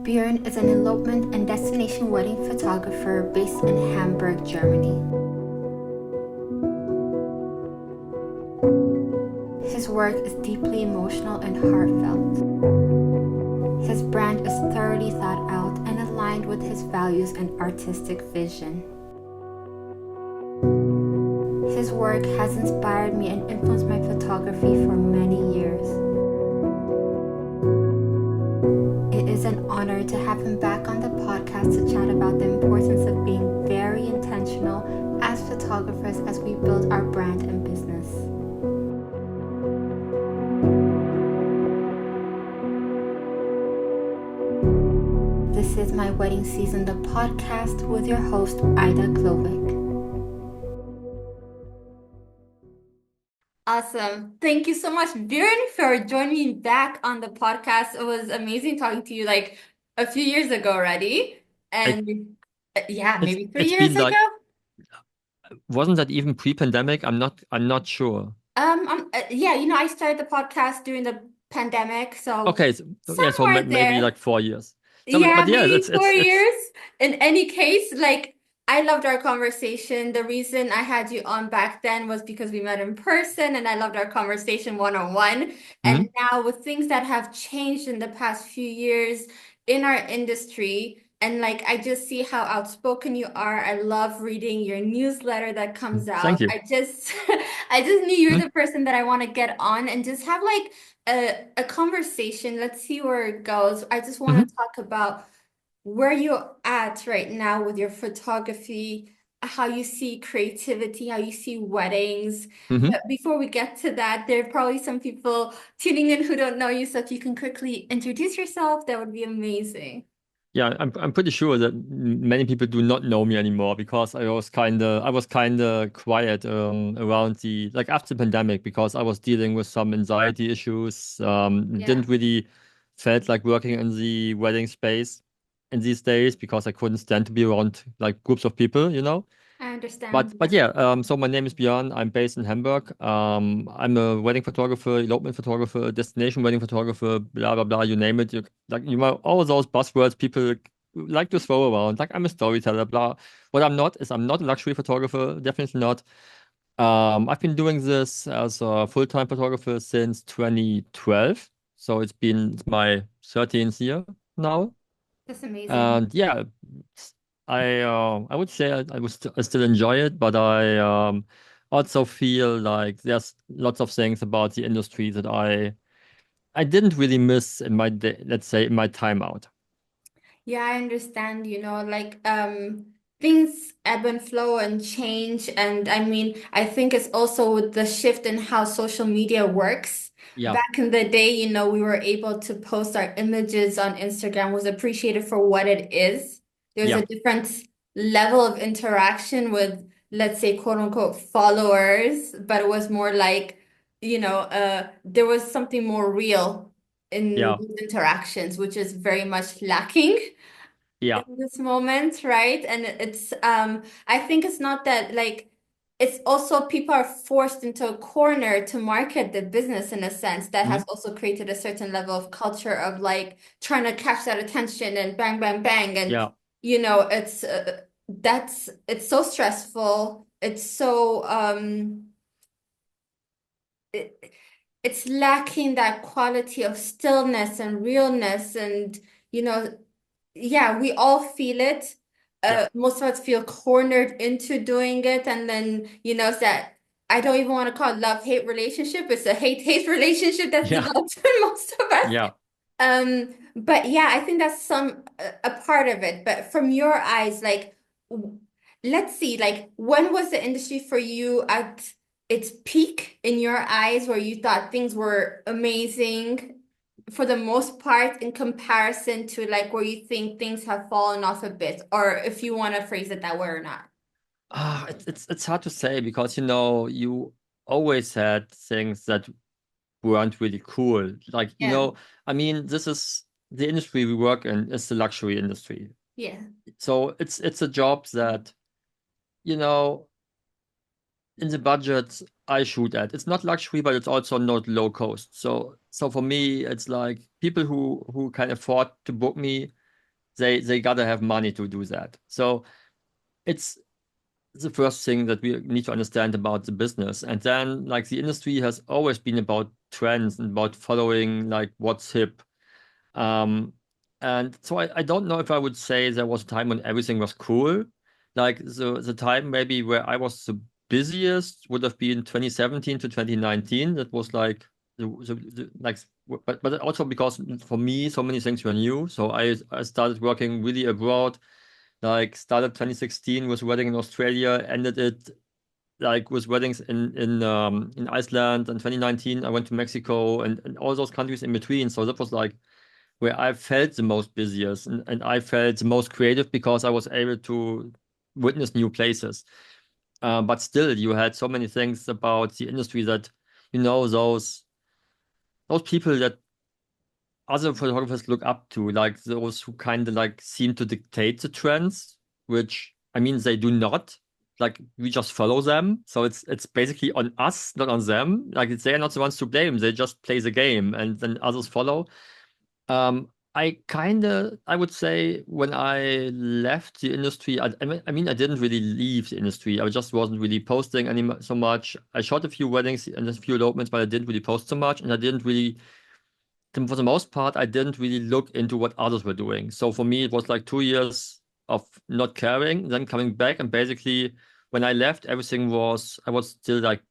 Björn is an elopement and destination wedding photographer based in Hamburg, Germany. His work is deeply emotional and heartfelt. His brand is thoroughly thought out and aligned with his values and artistic vision. His work has inspired me and influenced my photography for many years. It is an honor to have him back on the podcast to chat about the importance of being very intentional as photographers as we build our brand and business. This is My Wedding Season, the podcast with your host, Aida Glowik. Awesome. Thank you so much, Björn, for joining me back on the podcast. It was amazing talking to you like a few years ago already. And maybe 3 years been ago. Wasn't that even pre-pandemic? I'm not sure. I started the podcast during the pandemic, so Okay, so somewhere maybe there. like 4 years. Yeah, But yeah, maybe it's 4 years. In any case, like I loved our conversation. The reason I had you on back then was because we met in person and I loved our conversation one-on-one. And now with things that have changed in the past few years in our industry, and like I just see how outspoken you are. I love reading your newsletter that comes Thank out. you. I just I just knew you're the person that I want to get on and just have like a conversation. Let's see where it goes. I just want to talk about where you're at right now with your photography, how you see creativity, how you see weddings. But before we get to that, there are probably some people tuning in who don't know you, so if you can quickly introduce yourself, that would be amazing. Yeah, I'm pretty sure that many people do not know me anymore because I was kinda quiet around the like after the pandemic because I was dealing with some anxiety issues. Yeah, Didn't really felt like working in the wedding space in these days because I couldn't stand to be around like groups of people, you know. I understand. But yeah, so my name is Björn. I'm based in Hamburg. I'm a wedding photographer, elopement photographer, destination wedding photographer, blah blah blah. You name it. You know all those buzzwords people like to throw around. Like I'm a storyteller, blah. What I'm not is I'm not a luxury photographer. Definitely not. I've been doing this as a full-time photographer since 2012. So it's my 13th year now. That's amazing. And yeah, I would say I still enjoy it, but I also feel like there's lots of things about the industry that I didn't really miss in my day, let's say in my time out. Yeah, I understand, like things ebb and flow and change. And I mean, I think it's also with the shift in how social media works. Yeah, Back in the day, we were able to post our images on Instagram was appreciated for what it is. There's a yeah, different level of interaction with, let's say, quote unquote, followers, but it was more like, there was something more real in yeah, these interactions, which is very much lacking in yeah. this moment, right? And I think it's not that like it's also people are forced into a corner to market the business in a sense that has Mhm. also created a certain level of culture of like trying to catch that attention and bang, bang, bang. And Yeah, it's so stressful. It, it's lacking that quality of stillness and realness and you know yeah, we all feel it. yeah, Most of us feel cornered into doing it, and then it's that I don't even want to call it love-hate relationship. It's a hate-hate relationship that's yeah, developed in most of us. yeah. But yeah, I think that's a part of it. But from your eyes, like, let's see, like, when was the industry for you at its peak in your eyes, where you thought things were amazing for the most part, in comparison to like where you think things have fallen off a bit, or if you want to phrase it that way or not? It's hard to say because you always had things that weren't really cool. Like, Yeah, I mean, this is the industry we work in is the luxury industry. yeah, So it's a job that, you know, in the budget I shoot at. It's not luxury, but it's also not low cost. So for me, it's like people who can afford to book me. they gotta have money to do that. So it's the first thing that we need to understand about the business. And then like the industry has always been about trends and about following like what's hip. Um, and so I don't know if I would say there was a time when everything was cool. Like the time maybe where I was the busiest would have been 2017 to 2019. That was like like but also because for me so many things were new. So I started working really abroad. Like started 2016 with a wedding in Australia, ended it like with weddings in Iceland. And 2019 I went to Mexico and all those countries in between. So that was like where I felt the most busiest and I felt the most creative because I was able to witness new places. But still, you had so many things about the industry that, those people that other photographers look up to, like those who kind of like seem to dictate the trends, which I mean they do not. Like we just follow them. So it's basically on us, not on them. Like they're not the ones to blame. They just play the game and then others follow. I would say when I left the industry, I mean, I didn't really leave the industry. I just wasn't really posting so much. I shot a few weddings and a few elopements, but I didn't really post so much. And I didn't really, for the most part, I didn't really look into what others were doing. So for me, it was like 2 years of not caring, then coming back. And basically, when I left, I was still like,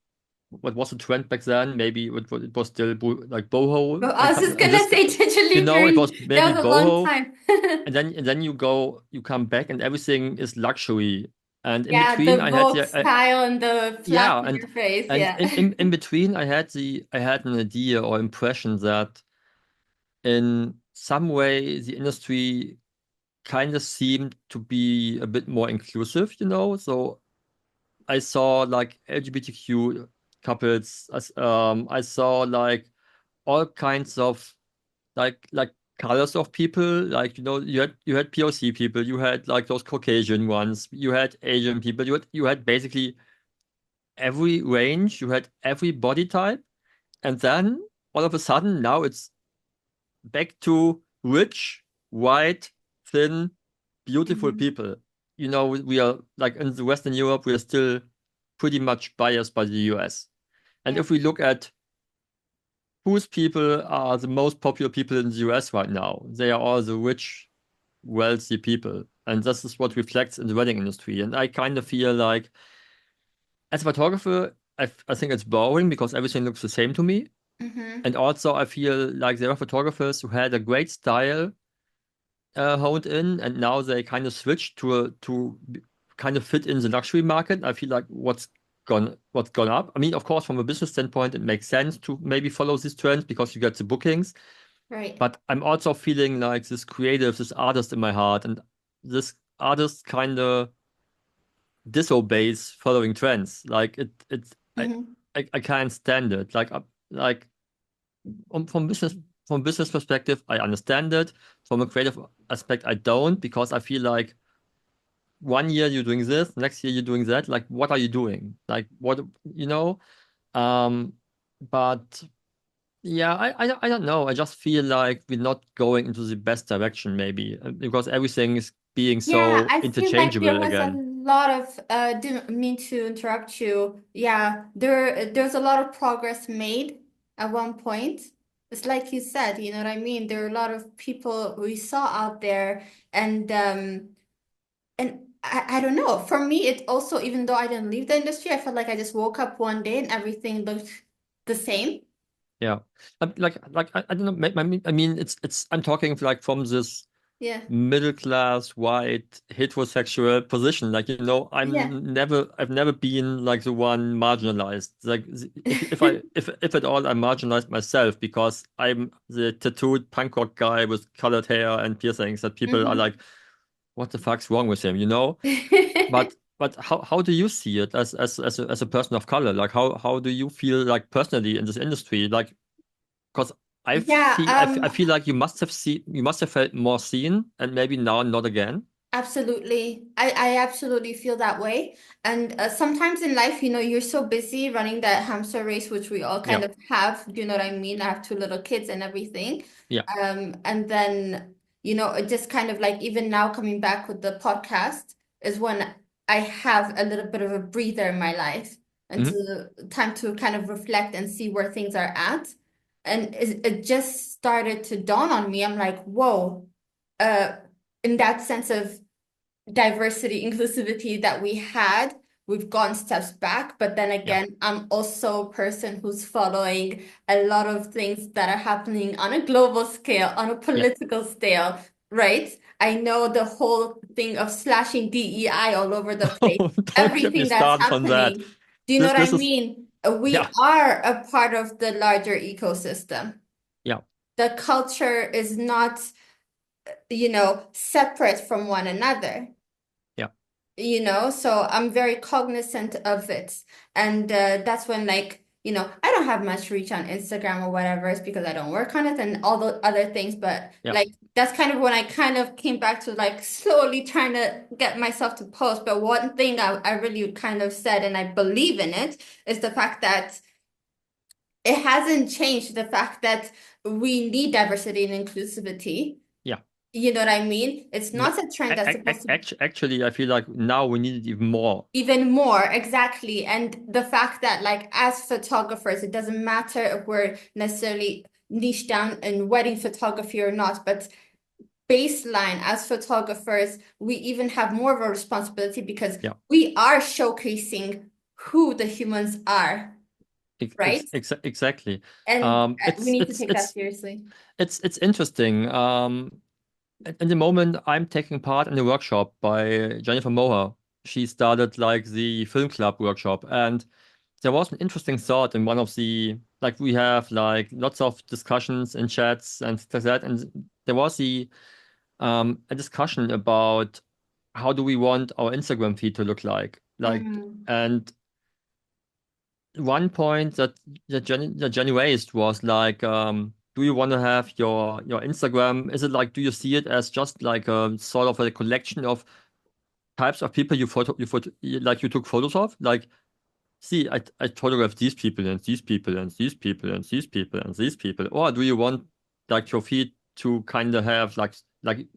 what was the trend back then? Maybe it was still like boho. Well, I was just I gonna just, say, did you leave it during was maybe that was a long boho. time. And then you come back and everything is luxury. And in Yeah, between the I had Vogue style and the flap yeah, in your face. and Yeah. in between I had an idea or impression that in some way the industry kind of seemed to be a bit more inclusive. So I saw like LGBTQ couples, I saw like all kinds of like colors of people. Like you had POC people, you had like those Caucasian ones, you had Asian people, you had basically every range, you had every body type. And then all of a sudden now it's back to rich, white, thin, beautiful Mhm. people. We are like in the Western Europe, we are still pretty much biased by the US. And Yeah. if we look at whose people are the most popular people in the US right now, they are all the rich, wealthy people. And this is what reflects in the wedding industry. And I kind of feel like, as a photographer, I think it's boring because everything looks the same to me. Hmm. And also, I feel like there are photographers who had a great style honed in, and now they kind of switched kind of fit in the luxury market. I feel like what's gone up. I mean, of course, from a business standpoint, it makes sense to maybe follow these trends because you get the bookings. Right. But I'm also feeling like this creative, this artist in my heart, and this artist kind of disobeys following trends. Like Hmm. I can't stand it. Like from business perspective, I understand it. From a creative aspect, I don't because I feel like one year you're doing this, next year you're doing that. Like, what are you doing? Like, what you know? Um, but yeah, I don't know. I just feel like we're not going into the best direction, maybe because everything is being Yeah, so I feel like there interchangeable was a again. lot of didn't mean to interrupt you. Yeah, there's a lot of progress made at one point. It's like you said, you know what I mean? There are a lot of people we saw out there and I don't know. For me, it also, even though I didn't leave the industry, I felt like I just woke up one day and everything looked the same. Yeah, I don't know. I mean, it's. I'm talking like from this Yeah. middle class, white, heterosexual position. Like, Yeah. I've never been like the one marginalized. Like, if at all, I'm marginalized myself because I'm the tattooed punk rock guy with colored hair and piercings that people are Hmm. like, what the fuck's wrong with him? But how do you see it as a person of color? Like, how do you feel like personally in this industry? Like, because Yeah, I feel like you must have felt more seen, and maybe now not again. absolutely. I absolutely feel that way. And sometimes in life, you're so busy running that hamster race, which we all Yeah, kind of have. Do you know what I mean? I have two little kids and everything. yeah, And then it just kind of like even now coming back with the podcast is when I have a little bit of a breather in my life and Hmm. to time to kind of reflect and see where things are at. And it just started to dawn on me. I'm like, whoa, uh, in that sense of diversity, inclusivity that we had, we've gone steps back. But then Yeah. again, I'm also a person who's following a lot of things that are happening on a global scale, on a Yeah. political scale, right? I know the whole thing of slashing DEI all over the place, Oh, don't get me everything that's started on that. happening. Do you know This what I this is mean? We yeah. are a part of the larger ecosystem. Yeah. The culture is not, separate from one another. Yeah. So I'm very cognizant of it. And that's when, like, I don't have much reach on Instagram or whatever. It's because I don't work on it and all the other things. But Yeah. like, that's kind of when I kind of came back to like slowly trying to get myself to post. But one thing I really kind of said, and I believe in it, is the fact that it hasn't changed the fact that we need diversity and inclusivity. Yeah. You know what I mean? It's No, not a trend that's supposed to actually, I feel like now we need it even more. even more, exactly. And the fact that, like, as photographers, it doesn't matter if we're necessarily niche down in wedding photography or not, but baseline as photographers, we even have more of a responsibility because Yeah. we are showcasing who the humans are, right? Exactly. And we It's need to it's take that it's seriously. it's interesting. At the moment, I'm taking part in a workshop by Jennifer Moher. She started like the film club workshop, and there was an interesting thought in one of the like we have like lots of discussions in chats and stuff like that, and there was the a discussion about how do we want our Instagram feed to look like, Mm, and one point that Jenny raised was like, do you want to have your Instagram? Is it like, do you see it as just like a sort of a collection of types of people like you took photos of? Like, see, I photographed these people and these people and these people and these people and these people. Or do you want like your feed to kind of have like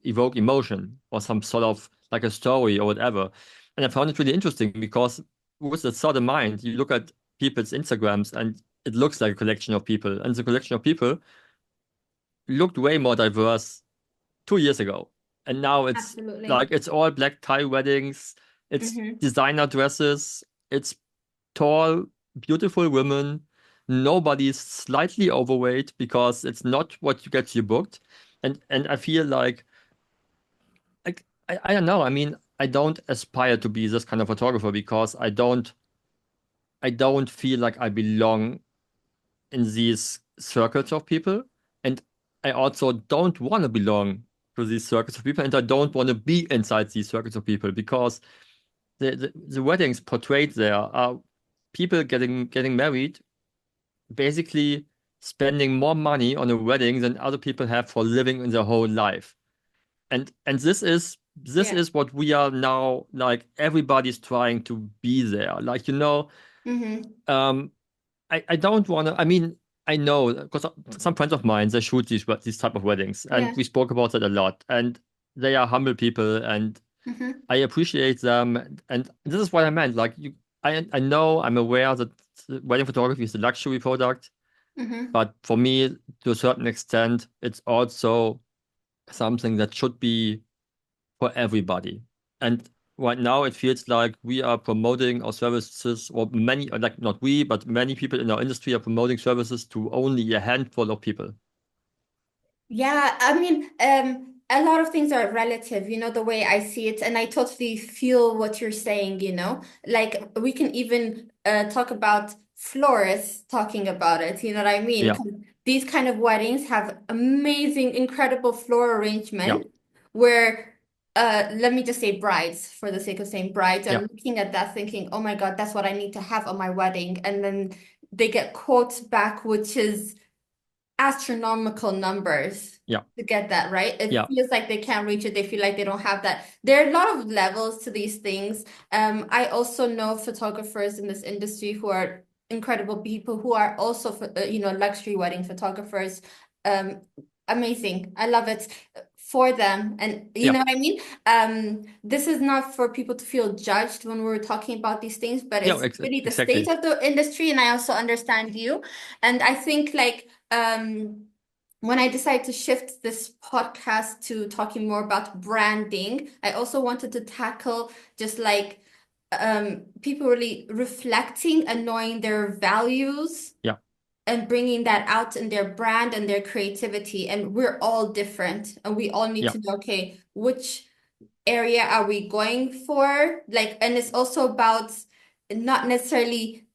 evoke emotion or some sort of like a story or whatever? And I found it really interesting because with that sort of mind, you look at people's Instagrams and it looks like a collection of people. And the collection of people looked way more diverse 2 years ago. And now it's absolutely. like it's all black tie weddings, it's Hmm. designer dresses, it's tall, beautiful women. Nobody's slightly overweight because it's not what you get you booked. And I feel like I don't know. I mean, I don't aspire to be this kind of photographer because I don't feel like I belong in these circles of people. And I also don't want to belong to these circles of people. And I don't want to be inside these circles of people because the weddings portrayed there are people getting married, basically spending more money on a wedding than other people have for living in their whole life. And this Yeah. is what we are now, like everybody's trying to be there. Like, Hmm. um, I don't want to. I mean, I know because some friends of mine they shoot these type of weddings, and Yeah. we spoke about that a lot. And they are humble people, and Hmm. I appreciate them. And this is what I meant. Like I know I'm aware that wedding photography is a luxury product, Hmm. but for me, to a certain extent, it's also something that should be for everybody. And right now, it feels like we are promoting our services, or many, like not we, but many people in our industry are promoting services to only a handful of people. Yeah, I mean, a lot of things are relative, the way I see it, and I totally feel what you're saying, Like we can even talk about florists talking about it, you know what I mean? Yeah, 'Cause these kind of weddings have amazing, incredible floral yeah, arrangement where let me just say brides for the sake of saying brides are yeah, looking at that thinking, oh my God, that's what I need to have on my wedding. And then they get quotes back, which is astronomical numbers yeah, to get that, right? It yeah, feels like they can't reach it. They feel like they don't have that. There are a lot of levels to these things. I also know photographers in this industry who are incredible people who are also, luxury wedding photographers. Um, Amazing. I love it for them. And you Yeah, know what I mean? This is not for people to feel judged when we're talking about these things, but yeah, it's really the state exactly. of the industry. And I also understand you. And I think like when I decided to shift this podcast to talking more about branding, I also wanted to tackle just like people really reflecting and knowing their values Yeah, and bringing that out in their brand and their creativity. And we're all different, and we all need yeah, to know, okay, which area are we going for? Like, and it's also about not necessarily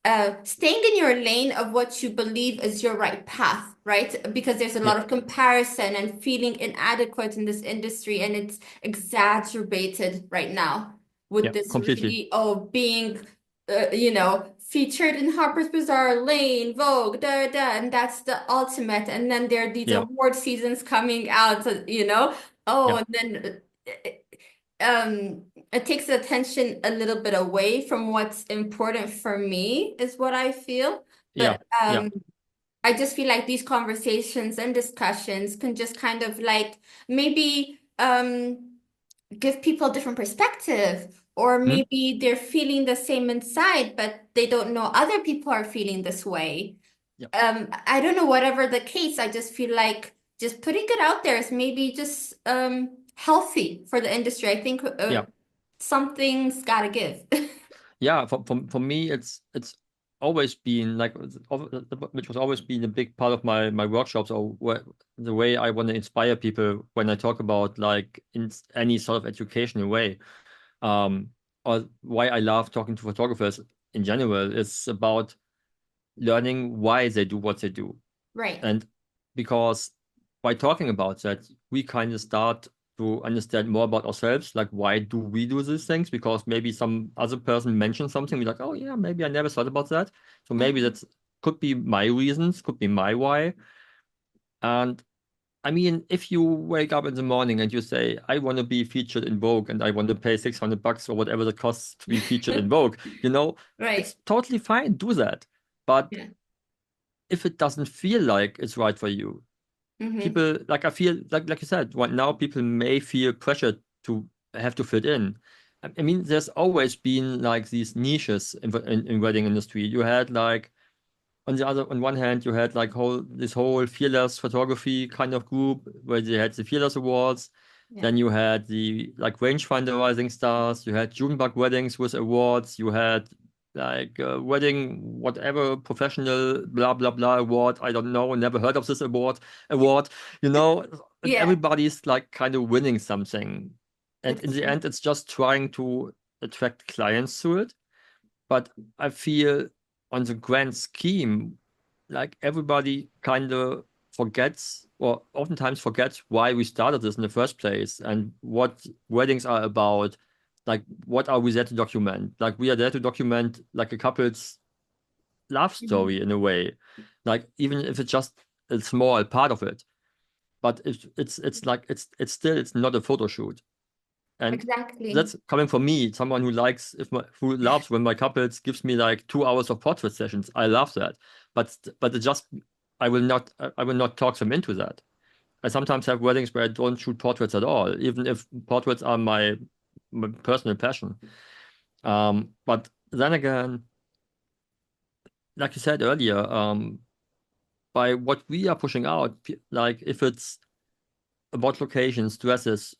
staying in your lane of what you believe is your right path, right? Because there's a yeah, lot of comparison and feeling inadequate in this industry, and it's exacerbated right now with yeah, this completely. really, oh, being, featured in Harper's Bazaar, Lane, Vogue, and that's the ultimate. And then there are these Yeah, award seasons coming out, oh, yeah, and then it takes the attention a little bit away from what's important for me, is what I feel. yeah, But yeah. I just feel like these conversations and discussions can just kind of like maybe give people a different perspective, or Hmm? maybe they're feeling the same inside, but they don't know other people are feeling this way. Yeah, I don't know, whatever the case, I just feel like just putting it out there is maybe just healthy for the industry. I think yeah. something's gotta give. Yeah, for me, it's always been like, which was always been a big part of my workshops, or the way I want to inspire people when I talk about like in any sort of educational way. Um, or why I love talking to photographers in general is about learning why they do what they do. Right. And because by talking about that, we kind of start to understand more about ourselves. Like, why do we do these things? Because maybe some other person mentioned something, we're like, oh, yeah, maybe I never thought about that. So maybe Mhm. that's could be my reasons, could be my why. And I mean, if you wake up in the morning and you say, I want to be featured in Vogue and I want to pay $600 or whatever it costs to be featured in Vogue, Right. it's totally fine, do that. But Yeah. if it doesn't feel like it's right for you, Hmm. people like I feel like you said, right now people may feel pressure to have to fit in. I mean, there's always been like these niches in wedding industry. You had like on one hand, you had like this whole fearless photography kind of group where they had the fearless awards. Yeah. Then you had the like rangefinder rising stars. You had Junebug weddings with awards. You had like wedding whatever professional blah blah blah award. I don't know. Never heard of this award. You know, and Yeah. everybody's like kind of winning something. And in It's the true. end, it's just trying to attract clients to it. But I feel on the grand scheme, like everybody kind of forgets or oftentimes forgets why we started this in the first place and what weddings are about. Like, what are we there to document? Like, we are there to document like a couple's love Mhm. story in a way. Like, even if it's just a small part of it. But it's like it's not a photo shoot. And Exactly. that's coming from me, someone who likes who loves when my couples gives me like 2 hours of portrait sessions. I love that. But it just I will not talk them into that. I sometimes have weddings where I don't shoot portraits at all, even if portraits are my personal passion. But then again, like you said earlier, by what we are pushing out, like if it's about locations, dresses,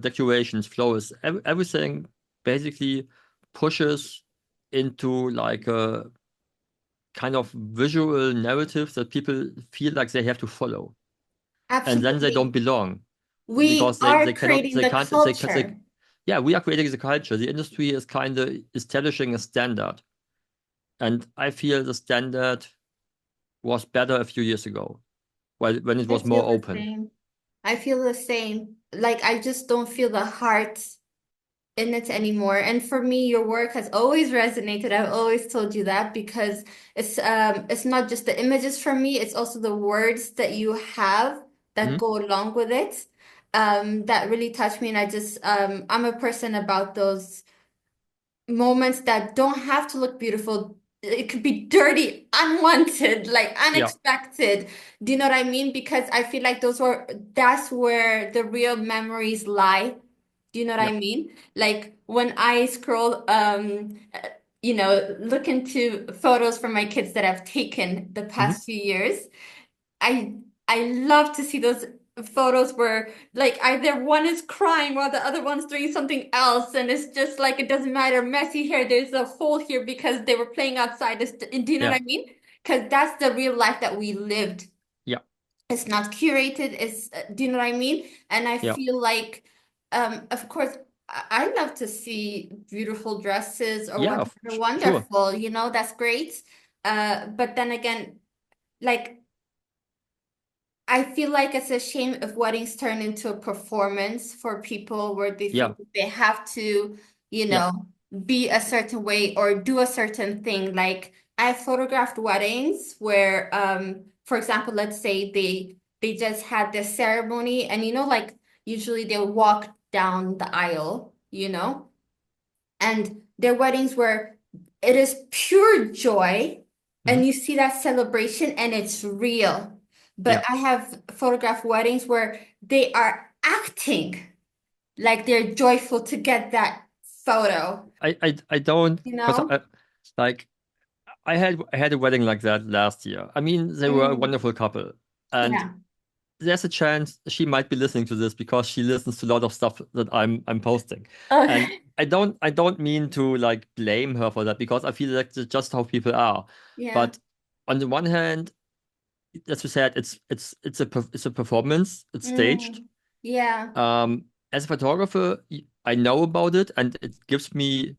decorations, flowers, everything basically pushes into like a kind of visual narrative that people feel like they have to follow, and then they don't Absolutely. belong We because are creating they the can't they culture. yeah, we are creating the culture. The industry is kind of establishing a standard, and I feel the standard was better a few years ago, when it I was feel more the open. same. I feel the same. Like I just don't feel the heart in it anymore. And for me, your work has always resonated. I've always told you that because it's not just the images for me, it's also the words that you have that Hmm? go along with it. That really touch me. And I'm a person about those moments that don't have to look beautiful. it could be dirty, unwanted, like Yeah, unexpected. Do you know what I mean? Because I feel like that's where the real memories lie. Do you know what I yeah, mean? Like when I scroll, look into photos from my kids that I've taken the hmm past few years. I I love to see those photos where like either one is crying while the other one's doing something else, and it's just like it doesn't matter, messy hair, there's a hole here because they were playing outside. Do you know what yeah, I mean? Because that's the real life that we lived. yeah, It's not curated. Do you know what I mean? And I yeah, feel like, of course, I love to see beautiful dresses or yeah, whatever. sure. Wonderful, that's great. But then again, like I feel like it's a shame if weddings turn into a performance for people where they Yeah, think that they have to, you yeah, know, be a certain way or do a certain thing. Like I photographed weddings where, for example, let's say they just had this ceremony and like usually they'll walk down the aisle, and their weddings where it is pure joy hmm and you see that celebration and it's real. But yeah. I have photographed weddings where they are acting like they're joyful to get that photo, I don't you because know? like I had a wedding like that last year. I mean, they were a Mm, wonderful couple, and yeah. there's a chance she might be listening to this because she listens to a lot of stuff that I'm posting. And Okay. I don't mean to like blame her for that because I feel like that's just how people are. Yeah. But on the one hand, as you said, it's a performance, it's staged. Mm, yeah. As a photographer, I know about it and it gives me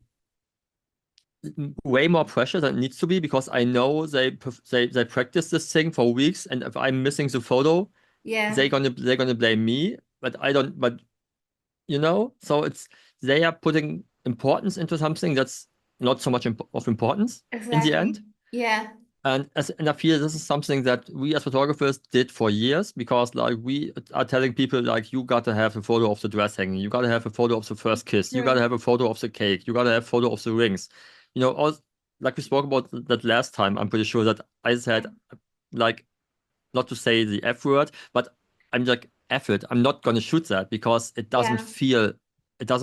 way more pressure than it needs to be because I know they practice this thing for weeks, and if I'm missing the photo, Yeah. they're gonna blame me, but I don't. But so they are putting importance into something that's not so much of importance in the Exactly. end. Yeah. And I feel this is something that we as photographers did for years because like we are telling people like you gotta have a photo of the dress hanging, you gotta have a photo of the first kiss, you gotta True. have a photo of the cake, you gotta have a photo of the rings. All like we spoke about that last time. I'm pretty sure that I said like not to say the F word, but I'm like F it. I'm not gonna shoot that because Yeah. it doesn't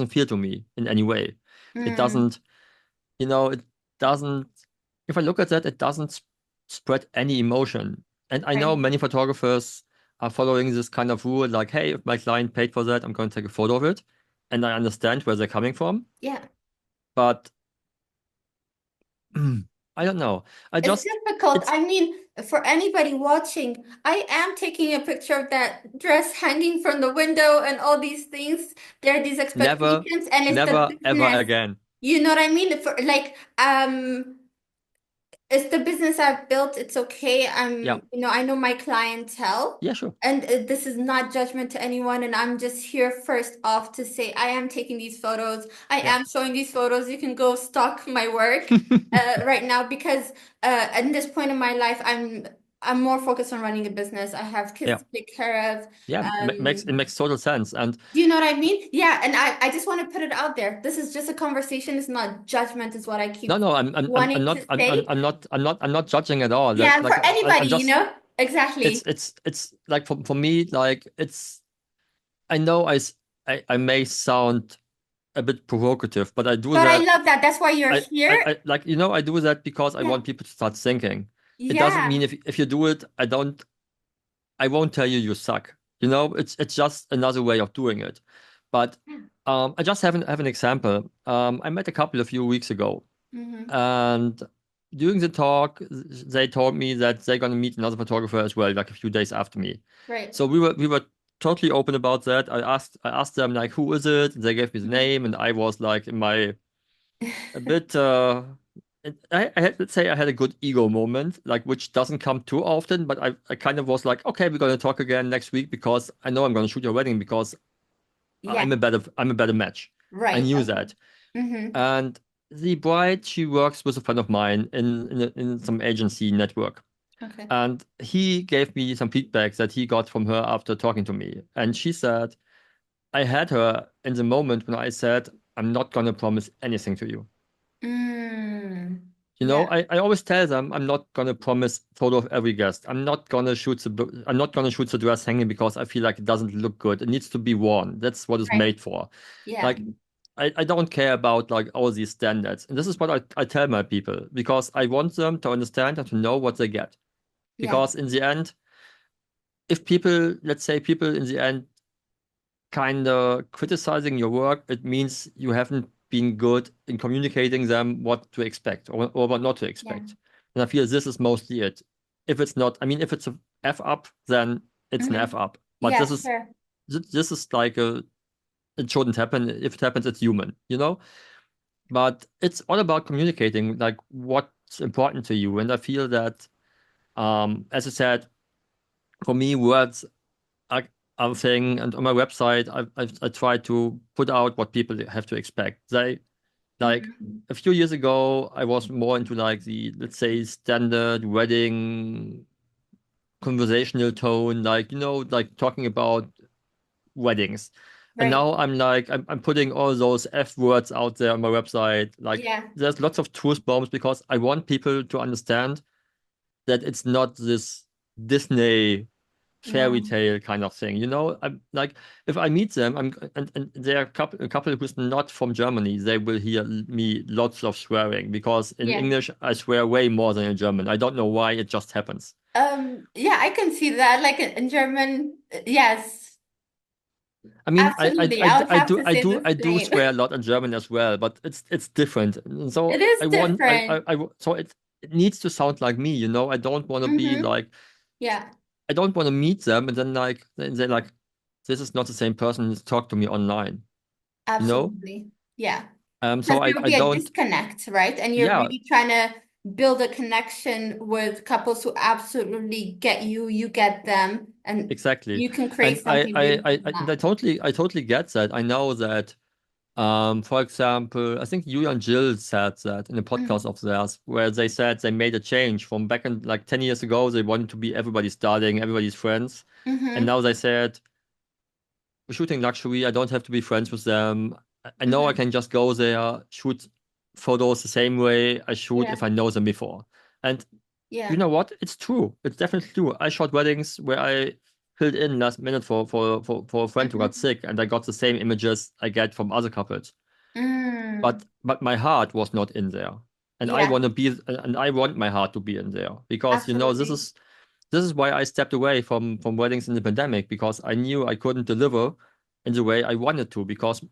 feel to me in any way. It Mm, doesn't it doesn't, if I look at that, it doesn't spread any emotion. And I know right. many photographers are following this kind of rule, like, hey, if my client paid for that, I'm going to take a photo of it. And I understand where they're coming from, Yeah. but I don't know. I It's just, difficult. it's I mean, for anybody watching, I am taking a picture of that dress hanging from the window and all these things. There are these never, expectations, and it's the never, ever business. again. You know what I mean? For like, it's the business I've built. It's okay. Yeah, I know my clientele, yeah, sure. and this is not judgment to anyone. And I'm just here first off to say I am taking these photos. I Yeah. am showing these photos. You can go stalk my work right now because at this point in my life, I'm more focused on running a business. I have kids Yeah. to take care of. Yeah, it makes total sense. And Do you know what I mean? Yeah, and I just want to put it out there. This is just a conversation. It's not judgment, is what I no, keep no, I'm wanting to not say. I'm not judging at all. Yeah, for I'm anybody, just Exactly. it's like for me, like I know I may sound a bit provocative, but I do But I that. love that. That's why you're here. I like I do that because I Yeah. want people to start thinking. It doesn't Yeah. mean if you do it, I won't tell you you suck. It's just another way of doing it. But I just have an example. I met a couple a few weeks ago, Mm-hmm. and during the talk, they told me that they're gonna meet another photographer as well, like a few days after me. Right. So we were totally open about that. I asked them like who is it? They gave me the Mm-hmm. name, and I was like in my a bit let's say I had a good ego moment, like which doesn't come too often, but I kind of was like, okay, we're gonna talk again next week because I know I'm gonna shoot your wedding because Yeah. I'm a better match. I Right. knew Okay. that. Mm-hmm. And the bride, she works with a friend of mine in some agency network. Okay. And he gave me some feedback that he got from her after talking to me. And she said, I had her in the moment when I said, I'm not gonna promise anything to you. Mm. You know, Yeah. I always tell them I'm not gonna promise photo of every guest. I'm not gonna shoot the dress hanging because I feel like it doesn't look good. It needs to be worn. That's what it's Right. made for. Yeah. Like I don't care about like all these standards. And this is what I tell my people because I want them to understand and to know what they get. Yeah. Because in the end, if people, let's say people in the end kind of criticizing your work, it means you haven't been good in communicating them what to expect or what not to Yeah. expect. And I feel this is mostly it. If it's not, I mean, if it's a F up, then it's an F Hmm. up. But Yeah, sure. this is like a it shouldn't happen. If it happens, it's human, you know? But it's all about communicating like what's important to you. And I feel that as I said, for me, words are, are a thing. And on my website, I try to put out what people have to expect. They like Hmm. a few years ago, I was more into like the, let's say, standard wedding conversational tone, like, you know, like talking about weddings. And Right. now I'm like, I'm putting all those F words out there on my website. Like, Yeah. there's lots of truth bombs because I want people to understand that it's not this Disney fairy No. tale kind of thing. You know, I'm like if I meet them, and there are a couple who's not from Germany, they will hear me lots of swearing because in Yeah. English I swear way more than in German. I don't know why, it just happens. Yeah, I can see that. Like in German, yes, I mean, absolutely. I would have to say the I do same. swear a lot in German as well, but it's different. And It so is I want different. so it needs to sound like me, you know. I don't want to be Hmm. like Yeah, I don't want to meet them and then like then they're like this is not the same person who's talked to me online, you know. absolutely. Yeah. So Because there will I be a don't disconnect, right? And you're yeah, really trying to build a connection with couples who absolutely get you, you get them, and exactly. you can And create something beautiful from and that. I totally get that. I know that for example, I think you and Jill said that in a podcast of theirs where they said they made a change from back in like 10 years ago, they wanted to be everybody's darling, everybody's friends. And Mm-hmm. now they said, we're shooting luxury, I don't have to be friends with them. I know I Mm-hmm. can just go there, shoot photos the same way I shoot Yeah. if I know them before. And you Yeah. know what? It's true. It's definitely true. I shot weddings where I filled in last minute for a friend who got Mm-hmm. sick, and I got the same images I get from other couples. Mm. But my heart was not in there, and Yeah, I want my heart to be in there because you know absolutely. this is why I stepped away from weddings in the pandemic because I knew I couldn't deliver in the way I wanted to because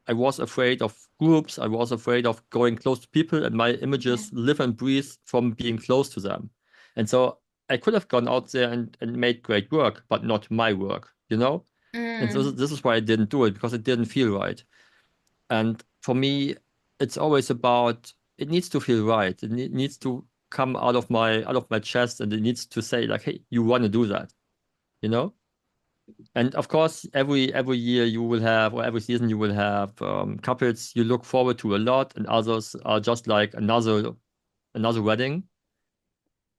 I was afraid of groups, I was afraid of going close to people, and my Yeah. images live and breathe from being close to them. And so I could have gone out there and made great work, but not my work, you know? And so Mm. this is why I didn't do it because it didn't feel right. And for me, it's always about it needs to feel right. Needs to come out of my chest, and it needs to say like, "Hey, you want to do that," you know? And of course, every year you will have, or every season you will have couples you look forward to a lot, and others are just like another wedding.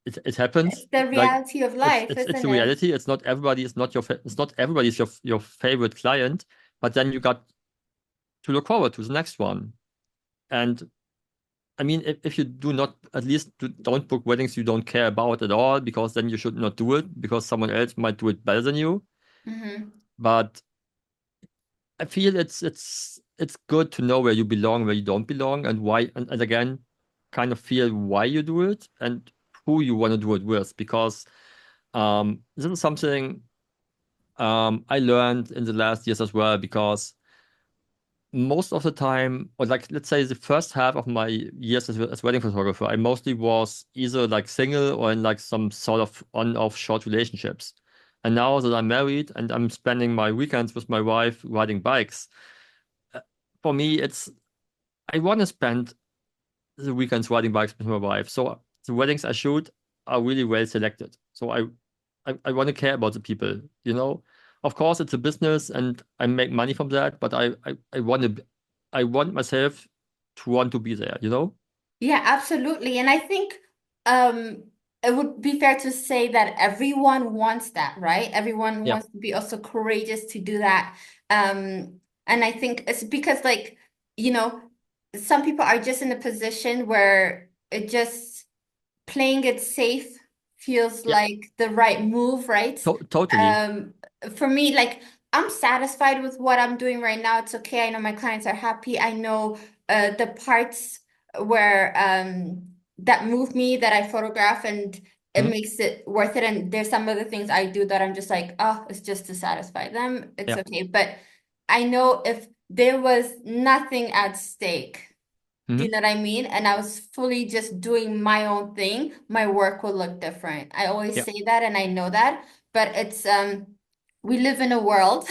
It happens. It's the Like reality of life, it's isn't the it? reality. It's not everybody. It's not it's not everybody's your favorite client, but then you got to look forward to the next one. And I mean, if you do not, at least don't book weddings you don't care about at all, because then you should not do it because someone else might do it better than you. Hmm. But I feel it's good to know where you belong, where you don't belong, and why, and again, kind of feel why you do it and who you want to do it with, because this is something I learned in the last years as well, because most of the time, or like let's say the first half of my years as wedding photographer, I mostly was either like single or in like some sort of on-off short relationships. And now that I'm married and I'm spending my weekends with my wife riding bikes, uh, for me, it's I want to spend the weekends riding bikes with my wife. So the weddings I shoot are really well selected. So I want to care about the people, you know. Of course, it's a business and I make money from that, but I want to I want myself to want to be there, you know? Yeah, absolutely. And I think um it would be fair to say that everyone wants that, right? Everyone Yeah. wants to be also courageous to do that. And I think it's because like, you know, some people are just in a position where it just playing it safe feels Yeah, like the right move, right? totally. Um, for me, like I'm satisfied with what I'm doing right now. It's okay. I know my clients are happy. I know the parts where that move me that I photograph and it Mhm. makes it worth it. And there's some other things I do that I'm just like, oh, it's just to satisfy them. It's Yeah, okay. But I know if there was nothing at stake. Do you mhm. know what I mean? And I was fully just doing my own thing, my work would look different. I always Yeah, say that and I know that, but it's we live in a world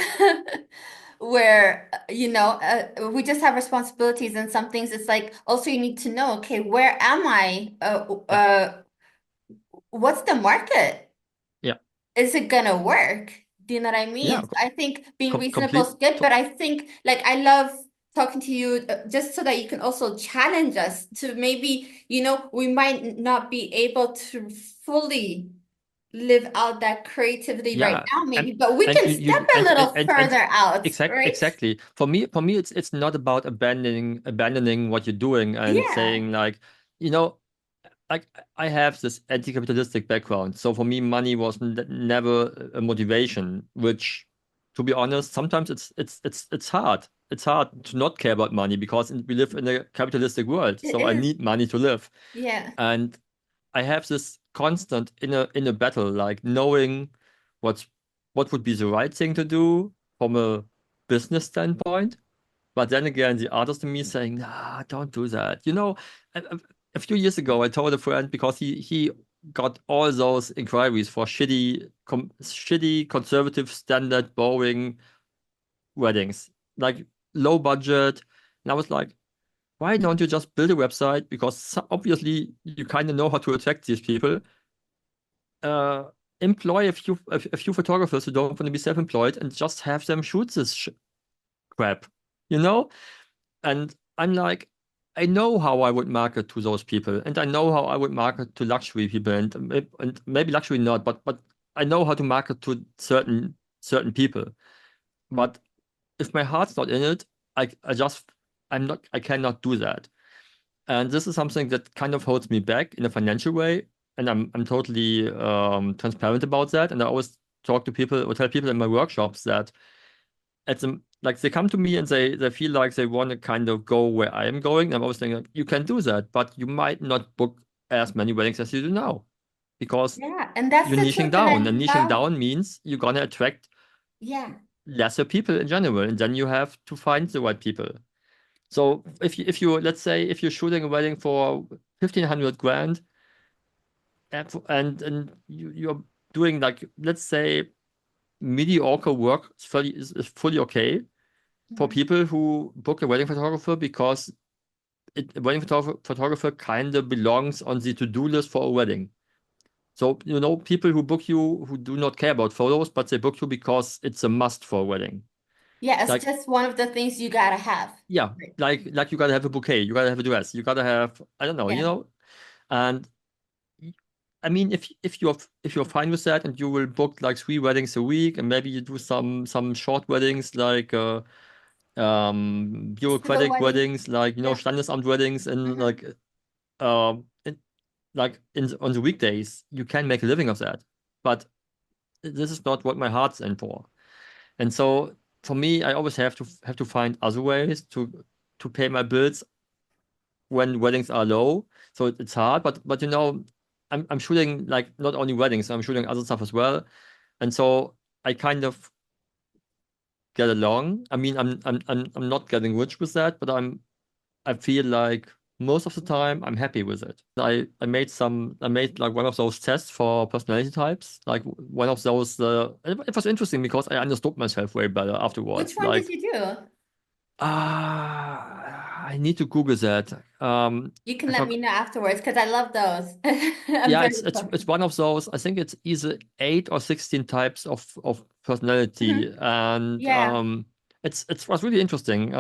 where we just have responsibilities and some things it's like also you need to know, okay, where am I? yeah, What's the market? yeah, Is it gonna work? Do you know what I mean? yeah. So I think being reasonable Complete. is good, but I think like I love talking to you just so that you can also challenge us to maybe, we might not be able to fully live out that creativity right Yeah, now, and maybe, but we and can step you a little and further out, right? exactly. For me, it's not about abandoning what you're doing and Yeah, saying like, you know, like I have this anti-capitalistic background, so for me, money was never a motivation. Which, to be honest, sometimes it's hard. It's hard to not care about money because we live in a capitalistic world, it so I is. need money to live. Yeah. And I have this constant inner battle, like knowing what's what would be the right thing to do from a business standpoint. But then again, the artist in me saying, "Nah, don't do that." A few years ago, I told a friend because he got all those inquiries for shitty, conservative, standard, boring weddings, like low budget. And I was like, why don't you just build a website? Because obviously you kind of know how to attract these people. uh, Employ a few photographers who don't want to be self-employed and just have them shoot this crap, you know? And I'm like, I know how I would market to those people, and I know how I would market to luxury people, and maybe luxury not, but I know how to market to certain people. But if my heart's not in it, I just I cannot do that. And this is something that kind of holds me back in a financial way. And I'm totally transparent about that. And I always talk to people or tell people in my workshops that like they come to me and they feel like they want to kind of go where I am going. And I'm always saying like, you can do that, but you might not book as many weddings as you do now because Yeah. And that's you're the niching tip. And down. I And niching love, down means you're gonna attract yeah. lesser people in general. And then you have to find the right people. So if you let's say if you're shooting a wedding for 1,500 grand and you're doing like let's say mediocre work is fully okay for Mhm. people who book a wedding photographer because a wedding photographer kind of belongs on the to-do list for a wedding. So people who book you who do not care about photos, but they book you because it's a must for a wedding. Yeah, it's Like just one of the things you gotta have. yeah, Right. like you gotta have a bouquet, you gotta have a dress, you gotta have I don't know, Yeah. and I mean, if you're fine with that, and you will book like 3 weddings a week, and maybe you do some short weddings like Civil bureaucratic wedding. weddings, like Yeah. Standesamt weddings, and Hmm. on the weekdays, you can make a living of that. But this is not what my heart's in for. And so for me, I always have to find other ways to pay my bills when weddings are low. So it's hard, but I'm shooting like not only weddings, I'm shooting other stuff as well. And so I kind of get along. I mean, I'm not getting rich with that, but I feel like most of the time I'm happy with it. I made like one of those tests for personality types, like one of those. It was interesting because I understood myself way better Which afterwards. one did Like you do? I need to Google that. You can I let thought, me know afterwards because I love those. I'm yeah, very it's fun. one of those. I think it's either 8 or 16 types of personality, Hmm. and Yeah. it was really interesting.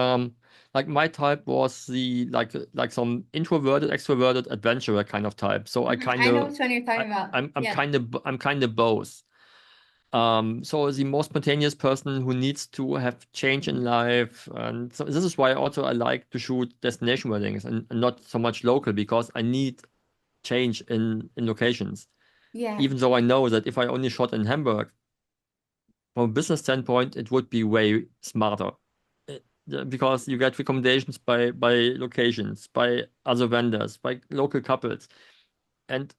Like my type was the like some introverted, extroverted adventurer kind of type. So I Mhm. kind I know of which one you're I, talking about. I'm Yeah. kind of both. So the most spontaneous person who needs to have change in life. And so this is why also I like to shoot destination weddings and not so much local because I need change in locations. Yeah. Even though I know that if I only shot in Hamburg, from a business standpoint, it would be way smarter. Because you get recommendations by locations, by other vendors, by local couples. And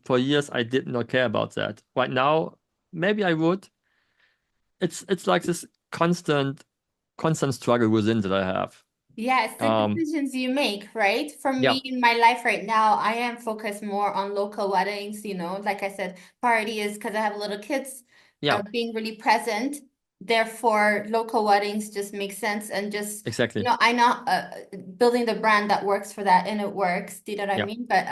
for years I did not care about that. Right now, maybe I would. It's like this constant struggle within that I have. Yeah, it's the Um, decisions you make, right? For me yeah, in my life right now, I am focused more on local weddings, like I said, priority is because I have little kids, yeah, being really present. Therefore, local weddings just make sense and just, exactly. I know building the brand that works for that and it works. Do you know what I Yeah, mean? But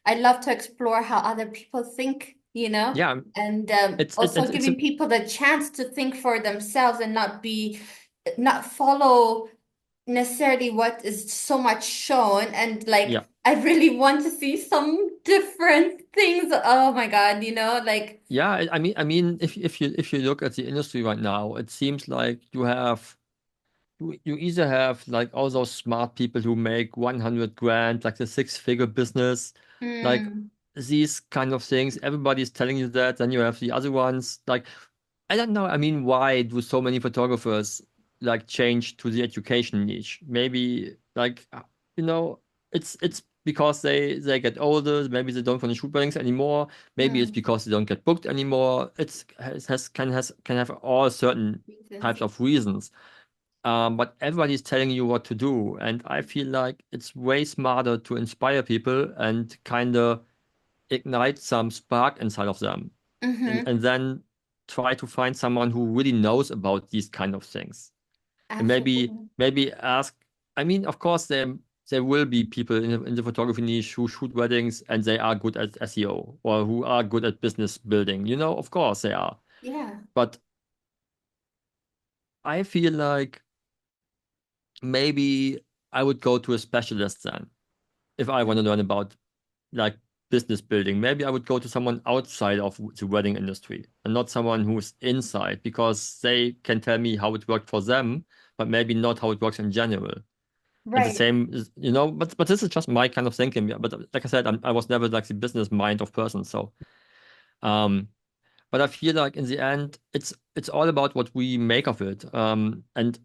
I love to explore how other people think, yeah. and also It's a giving people the chance to think for themselves and not follow necessarily what is so much shown and like yeah. I really want to see some different things. Oh my God, like Yeah, I mean, if you look at the industry right now, it seems like you either have like all those smart people who make 100 grand, like the six-figure business, like mm, these kind of things. Everybody's telling you that. Then you have the other ones. Like, I don't know. I mean, why do so many photographers like change to the education niche? Maybe like, you know, it's because they get older. Maybe they don't want to shoot weddings anymore. Maybe it's mm, because they don't get booked anymore. It's can have all certain reasons. types of reasons. But everybody's telling you what to do. And I feel like it's way smarter to inspire people and kind of ignite some spark inside of them. Mm-hmm. And then try to find someone who really knows about these kind of things. And Absolutely. maybe ask, I mean, of course, there will be people in the photography niche who shoot weddings and they are good at SEO or who are good at business building. Of course they are. Yeah. But I feel like maybe I would go to a specialist then if I want to learn about like business building. Maybe I would go to someone outside of the wedding industry and not someone who's inside because they can tell me how it worked for them, but maybe not how it works in general. And the Right. same is, but this is just my kind of thinking. Yeah, but like I said, I was never like the business mind of person. So, um, but I feel like in the end, it's all about what we make of it. And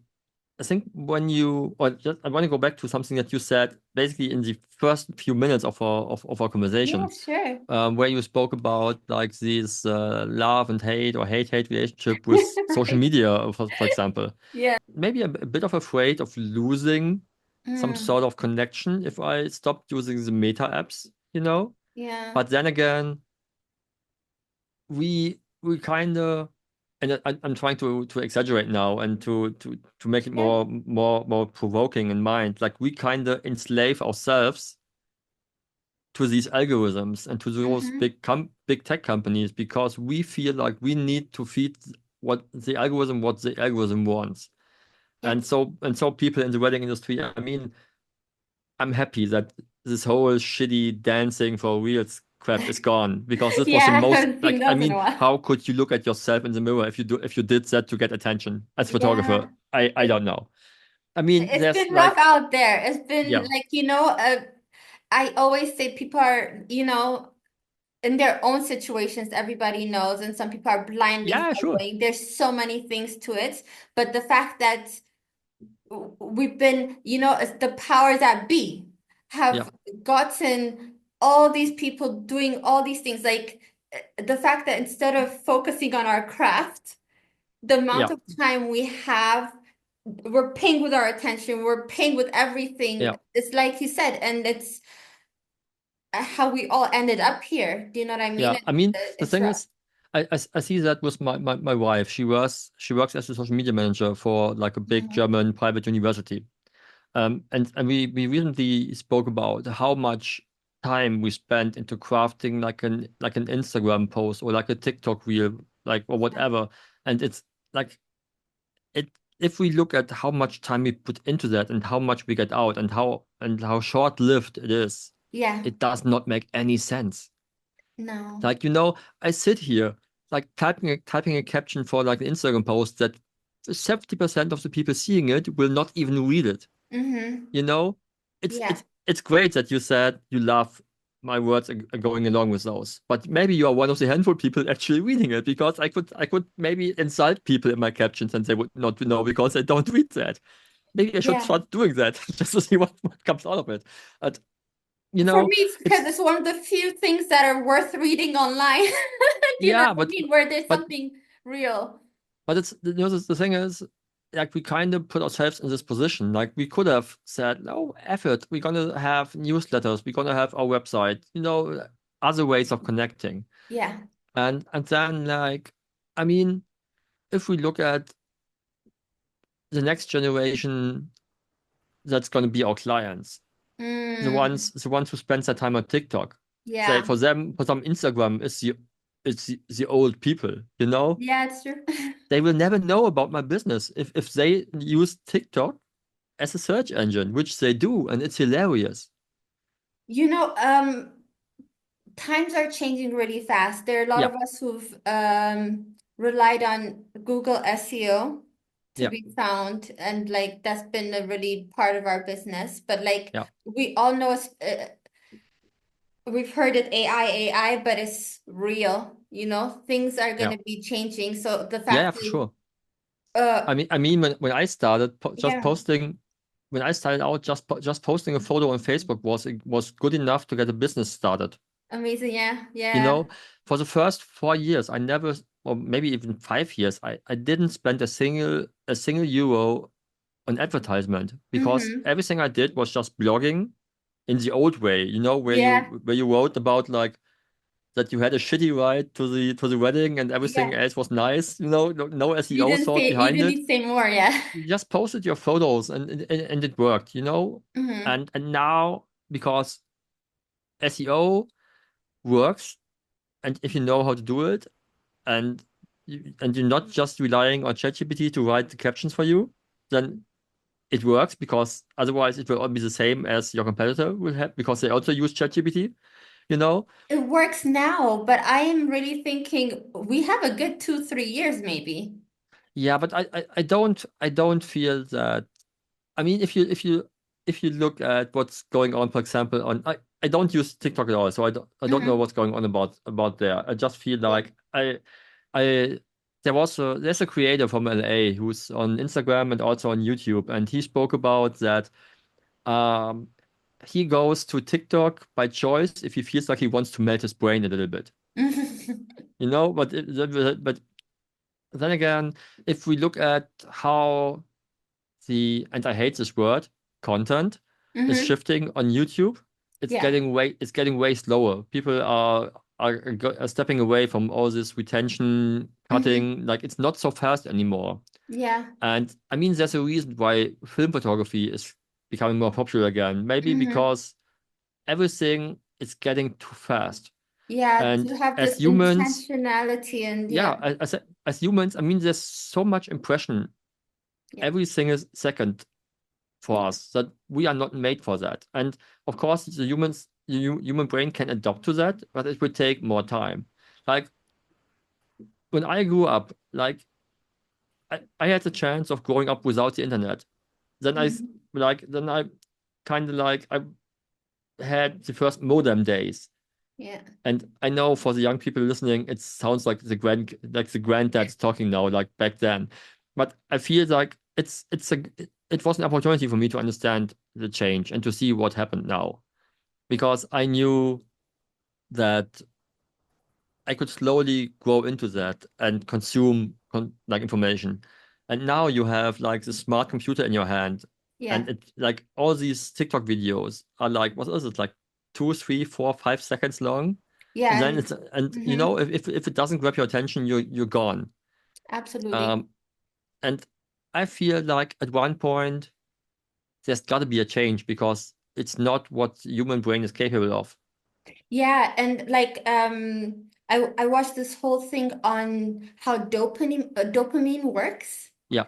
I think or just, I want to go back to something that you said basically in the first few minutes of our Yeah, conversation, sure. where you spoke about like this love and hate or hate relationship with social Right. media, for example. Yeah. Maybe a bit of afraid of losing some Mm, sort of connection if I stopped using the meta apps. yeah. But then again, we kind of, and I'm trying to exaggerate now and to make it Yeah. more provoking in mind. Like we kind of enslave ourselves to these algorithms and to those Mm-hmm. big tech companies because we feel like we need to feed what the algorithm wants. Yep. And so people in the wedding industry, I mean, I'm happy that this whole shitty dancing for reels crap is gone because this was Yeah, the I most haven't seen like I those in a mean, while. how could you look at yourself in the mirror if you did that to get attention as a photographer? Yeah. I don't know. I mean, It's there's been rough like out there. It's been yeah, like, I always say people are, in their own situations, everybody knows, and some people are blindly yeah, sure. following. There's so many things to it. But the fact that we've been, as the powers that be Yeah, have gotten all these people doing all these things, like the fact that instead of focusing on our craft, the amount yeah, of time we have, we're paying with our attention, we're paying with everything. yeah. It's like you said, and it's how we all ended up here. Do you know what I mean? Yeah, I mean, the It's thing rough. is, I see that with my wife. She works as a social media manager for like a big Mhm. German private university. And we recently spoke about how much time we spent into crafting like an Instagram post or like a TikTok reel, like or whatever. And it's like it if we look at how much time we put into that and how much we get out and how short-lived it is, Yeah, it does not make any sense. no. Like, I sit here. like typing a caption for like an Instagram post that 70% of the people seeing it will not even read it. Mm-hmm. You know, it's Yeah. it's it's great that you said you love my words and going along with those, but maybe you are one of the handful of people actually reading it because I could maybe insult people in my captions and they would not know because I don't read that. Maybe I should Yeah. start doing that just to see what comes out of it. But For me, it's because it's it's one of the few things that are worth reading online. Do you know yeah, what I mean? Where there's but something real. but it's the thing is, like we kind of put ourselves in this position. Like we could have said, no, effort, we're gonna have newsletters, we're gonna have our website, other ways of connecting. Yeah. And then like, I mean, if we look at the next generation, that's gonna be our clients, Mm, the ones who spend their time on TikTok. Say yeah. for them, for some Instagram is the old people, you know? Yeah, it's true. They will never know about my business if they use TikTok as a search engine, which they do, and it's hilarious. You know, times are changing really fast. There are a lot Yeah, of us who've relied on Google SEO to yeah, be found, and like that's been a really part of our business. But like yeah, we all know, we've heard it AI, but it's real. Things are yeah, gonna be changing. So the yeah, yeah, fact for is, sure. uh, I mean, when I started just yeah, posting, when I started out, just posting a photo on Facebook was good enough to get a business started. amazing. Yeah, You yeah. know, for the first 4 years, I never, or maybe even 5 years, I didn't spend a single euro on advertisement because Mm-hmm. everything I did was just blogging in the old way, Yeah, where you wrote about like that you had a shitty ride to the wedding and everything yeah. else was nice, no SEO thought You behind didn't it. need to say more. Yeah. You just posted your photos and it worked. Mm-hmm. And now because SEO works, and if you know how to do it, and you're not just relying on ChatGPT to write the captions for you, then it works because otherwise it will all be the same as your competitor will have because they also use ChatGPT, you know? It works now, but I am really thinking we have a good 2, 3 years maybe. Yeah, but I don't feel that. I mean, if you look at what's going on, for example, I don't use TikTok at all, so I don't know Hmm. what's going on about there. I just feel Yeah. like I there's a creator from LA who's on Instagram and also on YouTube, and he spoke about that um he goes to TikTok by choice if he feels like he wants to melt his brain a little bit. But then again, if we look at how and I hate this word, content is Hmm. shifting on YouTube, Yeah. it's getting way slower. People are stepping away from all this retention Hmm. cutting. Like it's not so fast anymore. Yeah. And I mean, there's a reason why film photography is becoming more popular again. Maybe Hmm. because everything is getting too fast. Yeah, And to have as this humans, intentionality and yeah, yeah. as humans, I mean, there's so much impression Yeah. every single second for Yeah. us that we are not made for that. And of course, the human brain can adapt to that, but it will take more time. Like when I grew up, like I had the chance of growing up without the internet. Then Mhm. then I kind of like I had the first modem days. Yeah. And I know for the young people listening, it sounds like the granddad's talking now, like back then. But I feel like it was an opportunity for me to understand the change and to see what happened now. Because I knew that I could slowly grow into that and consume like information. And now you have like the smart computer in your hand, Yeah. and it like all these TikTok videos are like what is it like 2, 3, 4, 5 seconds long, and Yeah. then And if it doesn't grab your attention, you're gone. absolutely. Um, and I feel like at one point there's got to be a change because it's not what human brain is capable of. Yeah, and like I watched this whole thing on how dopamine works. Yeah.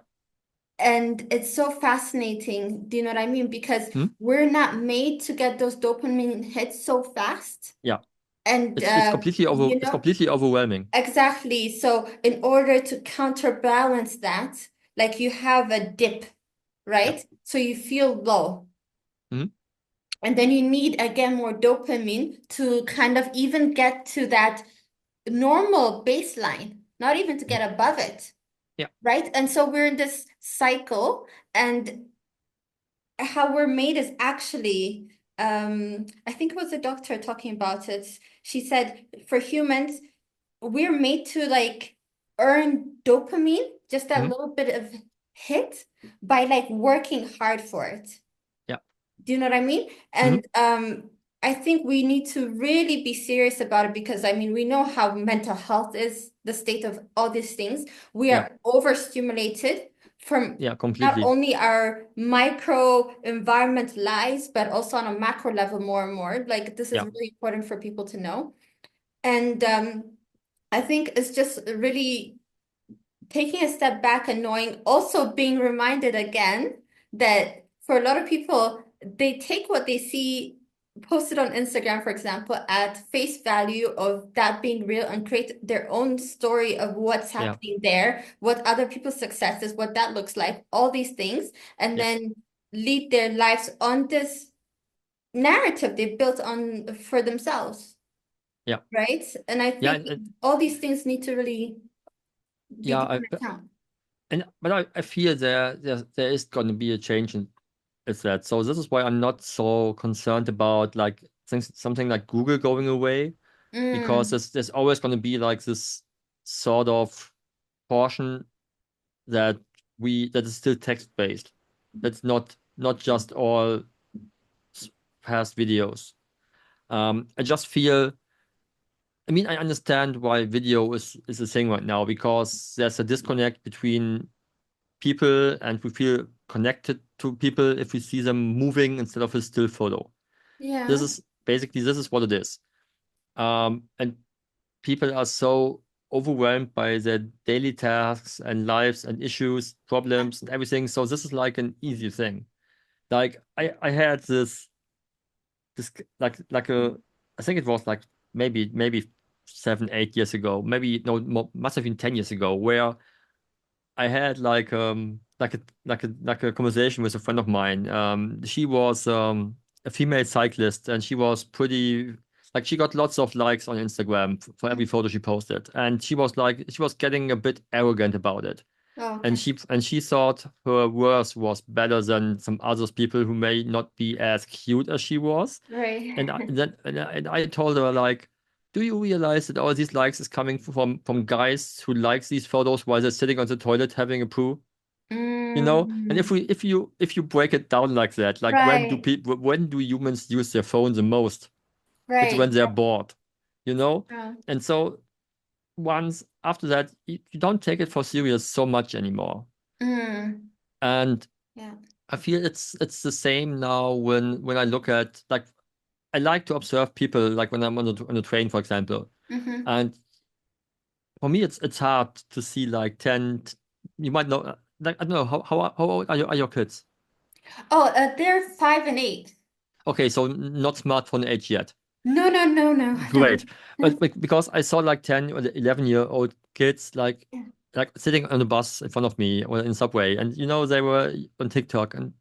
And it's so fascinating. Do you know what I mean? Because Hmm? we're not made to get those dopamine hits so fast. Yeah. And It's completely overwhelming. exactly. So in order to counterbalance that, like you have a dip, Yeah. right? So you feel low. Hmm. And then you need again more dopamine to kind of even get to that normal baseline, not even to get above it, Yeah. right? And so we're in this cycle, and how we're made is actually, I think it was a doctor talking about it. She said for humans, we're made to like earn dopamine, just that Hmm. little bit of hit by like working hard for it. Yeah. Do you know what I mean? Hmm. And I think we need to really be serious about it because I mean, we know how mental health is, the state of all these things. We Yeah. are overstimulated from Yeah. not Completely. only our micro environment lives, but also on a macro level more and more. Like this is Yeah. really important for people to know. And I think it's just really taking a step back and knowing, also being reminded again that for a lot of people, they take what they see posted on Instagram, for example, at face value of that being real and create their own story of what's Yeah. happening there, what other people's success is, what that looks like, all these things, and Yeah. then lead their lives on this narrative they built on for themselves, Yeah. right? And I Yeah. think all these things need to really be Yeah. taken into account. I feel there is going to be a change in is that. So this is why I'm not so concerned about like things, something like Google going away, because Mm, there's always going to be like this sort of portion that that is still text based. That's not just all past videos. I just feel. I mean, I understand why video is a thing right now because there's a disconnect between people and we feel connected to people if we see them moving instead of a still photo. This yeah. is basically this is what it is. And people are so overwhelmed by their daily tasks and lives and issues, problems and everything. So this is like an easy thing. Like I had this like a I think it was like maybe 7 8 years ago, maybe no more, must have been 10 years ago, where I had like a conversation with a friend of mine. She was a female cyclist, and she was pretty like she got lots of likes on Instagram for every photo she posted, and she was getting a bit arrogant about it, Oh, and okay. she thought her worth was better than some other people who may not be as cute as she was, and Right. and I told her like. Do you realize that all these likes is coming from guys who likes these photos while they're sitting on the toilet having a poo? You know? And Mm, if you break it down like that, like right. when do humans use their phone the most? It's when Right. they're bored, you know? Yeah. And so once after that, you don't take it for serious so much anymore. Mm, And yeah. I feel it's the same now when I look at like I like to observe people like when I'm on the train, for example. Mm-hmm. And for me, it's hard to see like 10. You might know, like, I don't know, how old are your kids? Oh, they're 5 and 8. Okay, so not smartphone age yet. No, no, no, no, Great. no. Because I saw like 10 or 11-year-old kids Yeah. like sitting on the bus in front of me or in subway, and they were on TikTok, and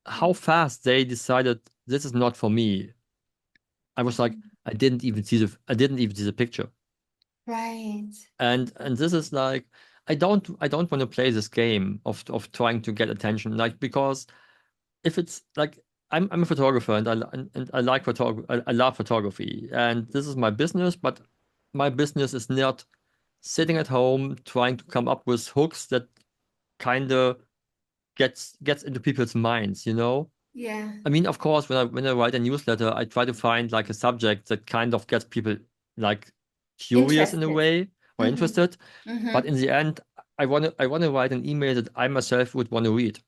how fast they decided this is not for me. I was like, I didn't even see the picture. Right. And this is like I don't want to play this game of trying to get attention, like, because if it's like I'm a photographer, and I like photography, I love photography, and this is my business, but my business is not sitting at home trying to come up with hooks that kind of gets into people's minds, you know? Yeah. I mean, of course, when I write a newsletter, I try to find like a subject that kind of gets people like curious in a Interested. way or Mm-hmm. interested. But Mm-hmm. in the end, I want to write an email that I myself would want to read.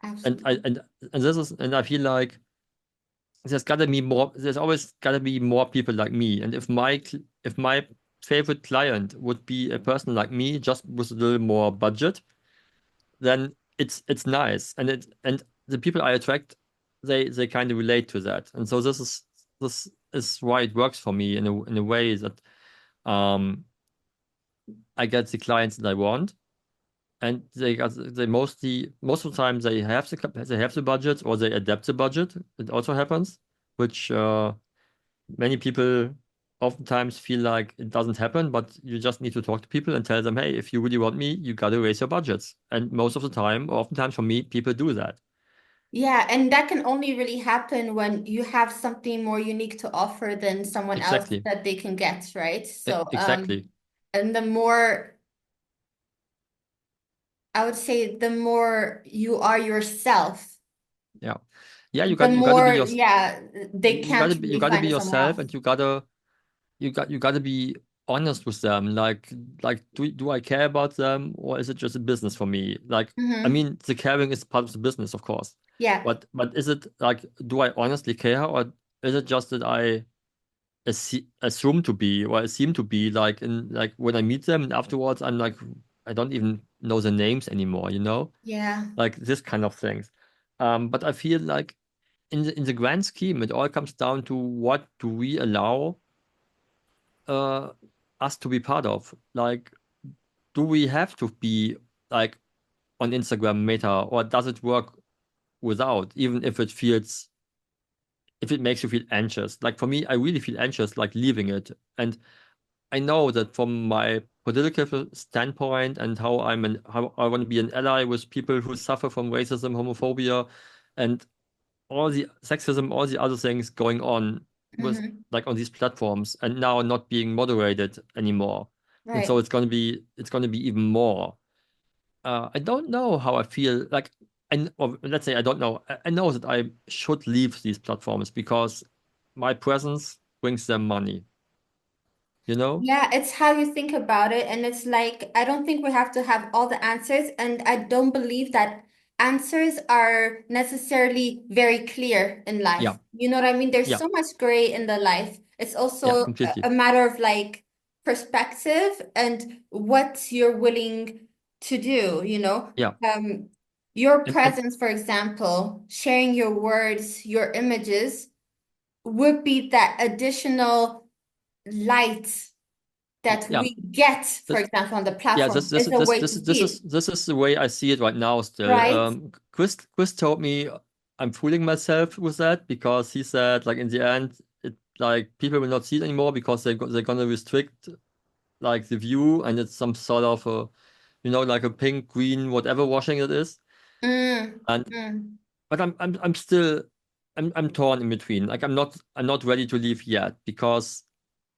And I Absolutely. and this is and I feel like there's always gotta be more people like me. And if my favorite client would be a person like me, just with a little more budget, then it's nice. And the people I attract, they kind of relate to that. And so this is why it works for me in a way that um I get the clients that I want, and they mostly most of the time they have the budget or they adapt the budget. It also happens, which many people oftentimes feel like it doesn't happen, but you just need to talk to people and tell them, hey, if you really want me, you got to raise your budgets. And most of the time, or oftentimes for me, people do that. Yeah, and that can only really happen when you have something more unique to offer than someone else Exactly. that they can get, right? So, Exactly. and the more, I would say, the more you are yourself, Yeah. Yeah, the you gotta be more, your yeah, they can't you really gotta find be it somewhere yourself, else. and you got to be honest with them. Like do I care about them, or is it just a business for me? Like, I Mm-hmm. mean, the caring is part of the business, of course. Yeah. But is it like, do I honestly care, or is it just that I assume to be, or I seem to be, like, in like when I meet them and afterwards I'm like, I don't even know their names anymore, you know? Yeah. Like this kind of things. But I feel like in the grand scheme, it all comes down to what do we allow uh, us to be part of? Like, do we have to be like on Instagram Meta, or does it work without, even if it makes you feel anxious? Like for me, I really feel anxious, like leaving it. And I know that from my political standpoint and how I want to be an ally with people who suffer from racism, homophobia, and all the sexism, all the other things going on with Mm-hmm. like on these platforms, and now not being moderated anymore. And so Right. it's gonna be even more. I don't know how I feel like, or let's say I don't know. I know that I should leave these platforms because my presence brings them money, you know? Yeah, it's how you think about it. And it's like, I don't think we have to have all the answers. And I don't believe that answers are necessarily very clear in life. Yeah, You know what I mean? There's yeah, so much gray in the life. It's yeah, also a completely. matter of like perspective and what you're willing to do, you know? Yeah. Um, your And presence, for example, sharing your words, your images would be that additional light that yeah, we get, for this, example, on the yeah, platform is a way to see it, this is the way I see it right now still. right? Chris told me I'm fooling myself with that, because he said like in the end it like people will not see it anymore because they're gonna restrict like the view, and it's some sort of a, you know, like a pink, green, whatever washing it is. Mm, And mm. but I'm still I'm torn in between. Like I'm not ready to leave yet, because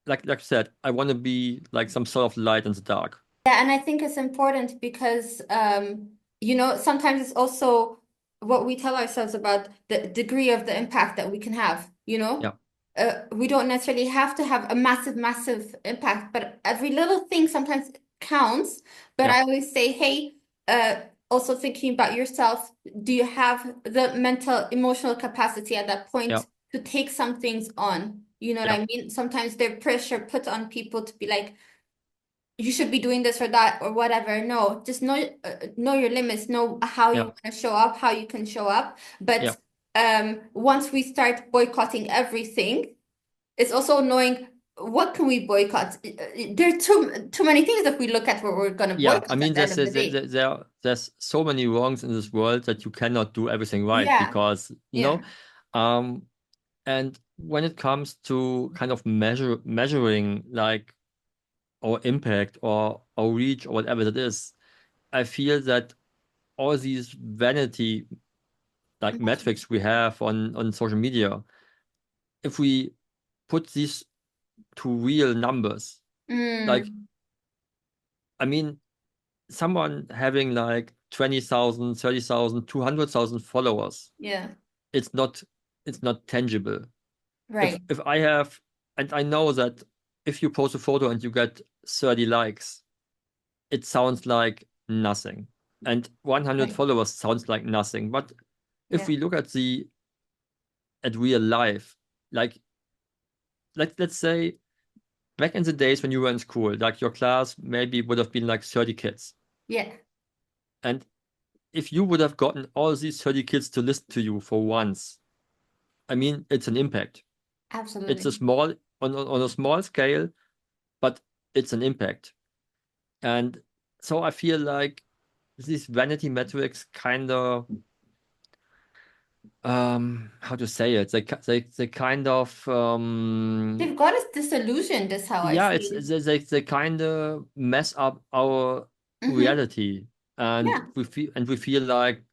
like I said, I want to be like some sort of light in the dark. Yeah, and I think it's important because you know, sometimes it's also what we tell ourselves about the degree of the impact that we can have, you know? Yeah, We don't necessarily have to have a massive, massive impact, but every little thing sometimes counts. But yeah, I always say, hey, also thinking about yourself, do you have the mental, emotional capacity at that yeah, point to take some things on? You know what yeah, I mean? Sometimes there's pressure put on people to be like, you should be doing this or that or whatever. No, just know your limits, know how you yeah, want to show up, how you can show up. yeah. But once we start boycotting everything, it's also knowing what can we boycott. There are too many things that we look at what we're going to Yeah, I boycott at mean, the end of the day. there's so many wrongs in this world that you cannot do everything right, Yeah, because, you yeah. know, um, and when it comes to kind of measuring like our impact or our reach or whatever that is, I feel that all these vanity like metrics we have on social media, if we put these to real numbers, like, Mm, I mean, someone having like 20,000, 30,000, 200,000 followers, yeah, it's not it's not tangible. right, If I have, and I know that if you post a photo and you get 30 likes, it sounds like nothing. And 100 right. followers sounds like nothing. But if Yeah, we look at real life, like let's say back in the days when you were in school, like your class maybe would have been like 30 kids. yeah, And if you would have gotten all these 30 kids to listen to you for once, I mean, it's an impact. It's a Absolutely. small on a small scale, but it's an impact. And so I feel like these vanity metrics kind of how to say it, they kind of They've got us disillusioned, is how I yeah, see it's it. they kind of mess up our Mm-hmm. reality, and Yeah. we feel like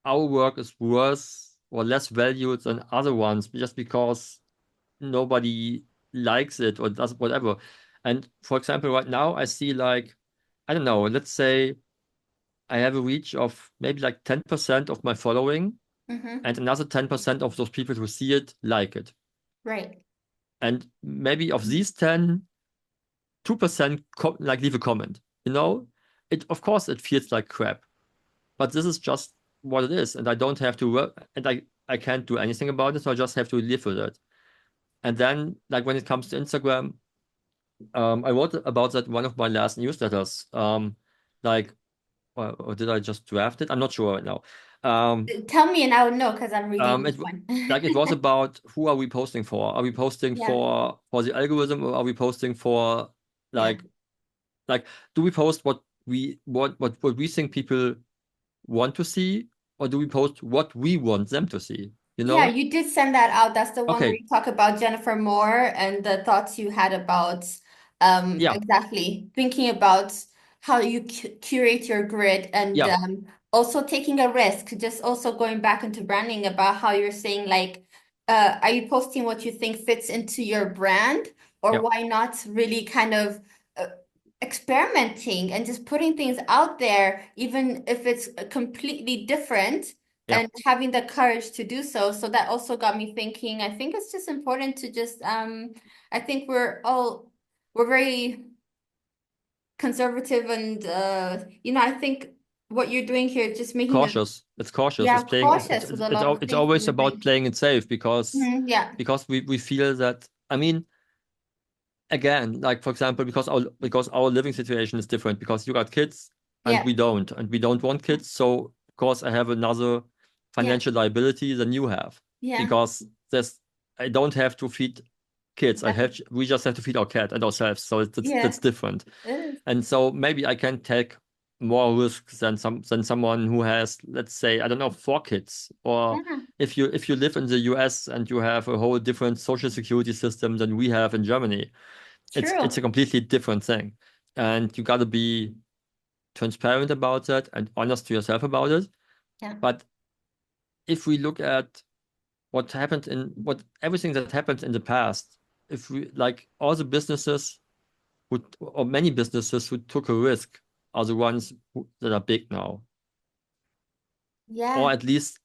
our work is worse or less valued than other ones just because nobody likes it or does whatever. And for example, right now I see like, I don't know, let's say I have a reach of maybe like 10% of my following, Mm-hmm. and another 10% of those people who see it like it. Right. And maybe of these 10, 2% like leave a comment. You know, it of course it feels like crap, but this is just what it is, and I don't have to work, and I can't do anything about it, so I just have to live with it. And then, like when it comes to Instagram, I wrote about that in one of my last newsletters. Like, or did I just draft it? I'm not sure right now. Um, Tell me and I would know because I'm reading this it one. like it was about who are we posting for? Are we posting Yeah. for the algorithm, or are we posting for Yeah. like like do we post what we think people want to see, or do we post what we want them to see? You Yeah, know? you did send that out. That's the one where Okay, you talk about Jennifer Moore and the thoughts you had about yeah, exactly thinking about how you curate your grid and yeah, also taking a risk, just also going back into branding about how you're saying like are you posting what you think fits into your brand or yeah, why not really kind of uh, experimenting and just putting things out there even if it's completely different yeah. and having the courage to do so. So that also got me thinking, I think it's just important to just I think we're very conservative and I think what you're doing here is just making us Cautious. It's cautious. It's yeah, playing. cautious with a lot of It's things that always we're about doing. playing it safe Yeah, because we feel that. I mean, again, like for example, because our living situation is different because you got kids yeah, and we don't want kids. So of course, I have another yeah, financial liability than you have yeah, because there's I don't have to feed kids. I think, We just have to feed our cat and ourselves. So yeah, that's different. it is. And so maybe I can take more risks than someone who has, let's say, I don't know, 4 kids. Or Yeah, if you live in the US and you have a whole different social security system than we have in Germany, it's a true. completely different thing. And you gotta be transparent about that and honest to yourself about it. Yeah, But if we look at what everything that happened in the past, if we like all the businesses or many businesses who took a risk are the ones that are big now, yeah, or at least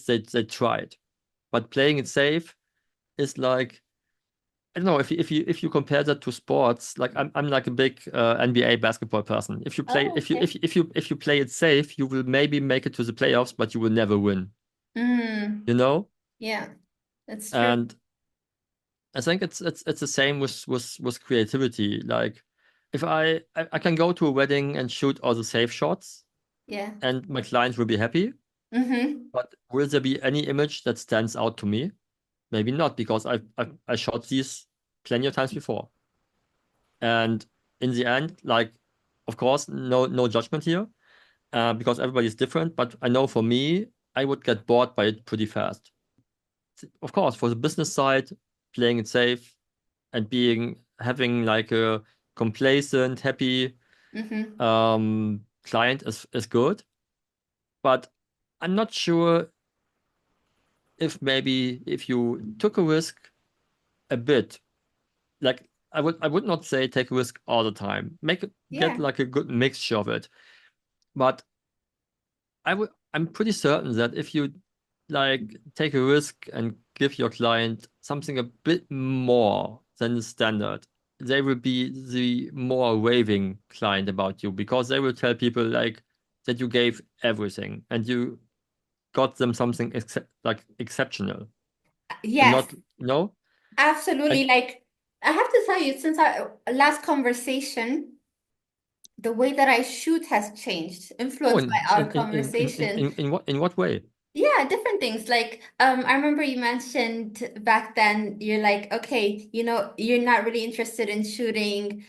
they tried. But playing it safe is like, I don't know, if you compare that to sports, like I'm like a big NBA basketball person. If you play oh okay. if you play it safe, you will maybe make it to the playoffs, but you will never win. Mm, You know? yeah, that's true. And I think it's the same with creativity. Like if I can go to a wedding and shoot all the safe shots, Yeah. and my clients will be happy. Mm-hmm. But will there be any image that stands out to me? Maybe not, because I shot these plenty of times before. And in the end, like, of course, no judgment here, because everybody's different. But I know for me, I would get bored by it pretty fast. Of course, for the business side, playing it safe and having like a complacent, happy Mm-hmm. client is good. But I'm not sure if maybe if you took a risk a bit, like I would not say take a risk all the time. Get Yeah. like a good mixture of it. But I'm pretty certain that if you like take a risk and give your client something a bit more than the standard, they will be the more raving client about you, because they will tell people like that you gave everything and you got them something like exceptional and Yes, not, absolutely. and Like, I have to tell you, since our last conversation, the way that I shoot has changed, oh, influenced by our in conversation. what way? Yeah, different things. Like, I remember you mentioned back then, you're like, okay, you're not really interested in shooting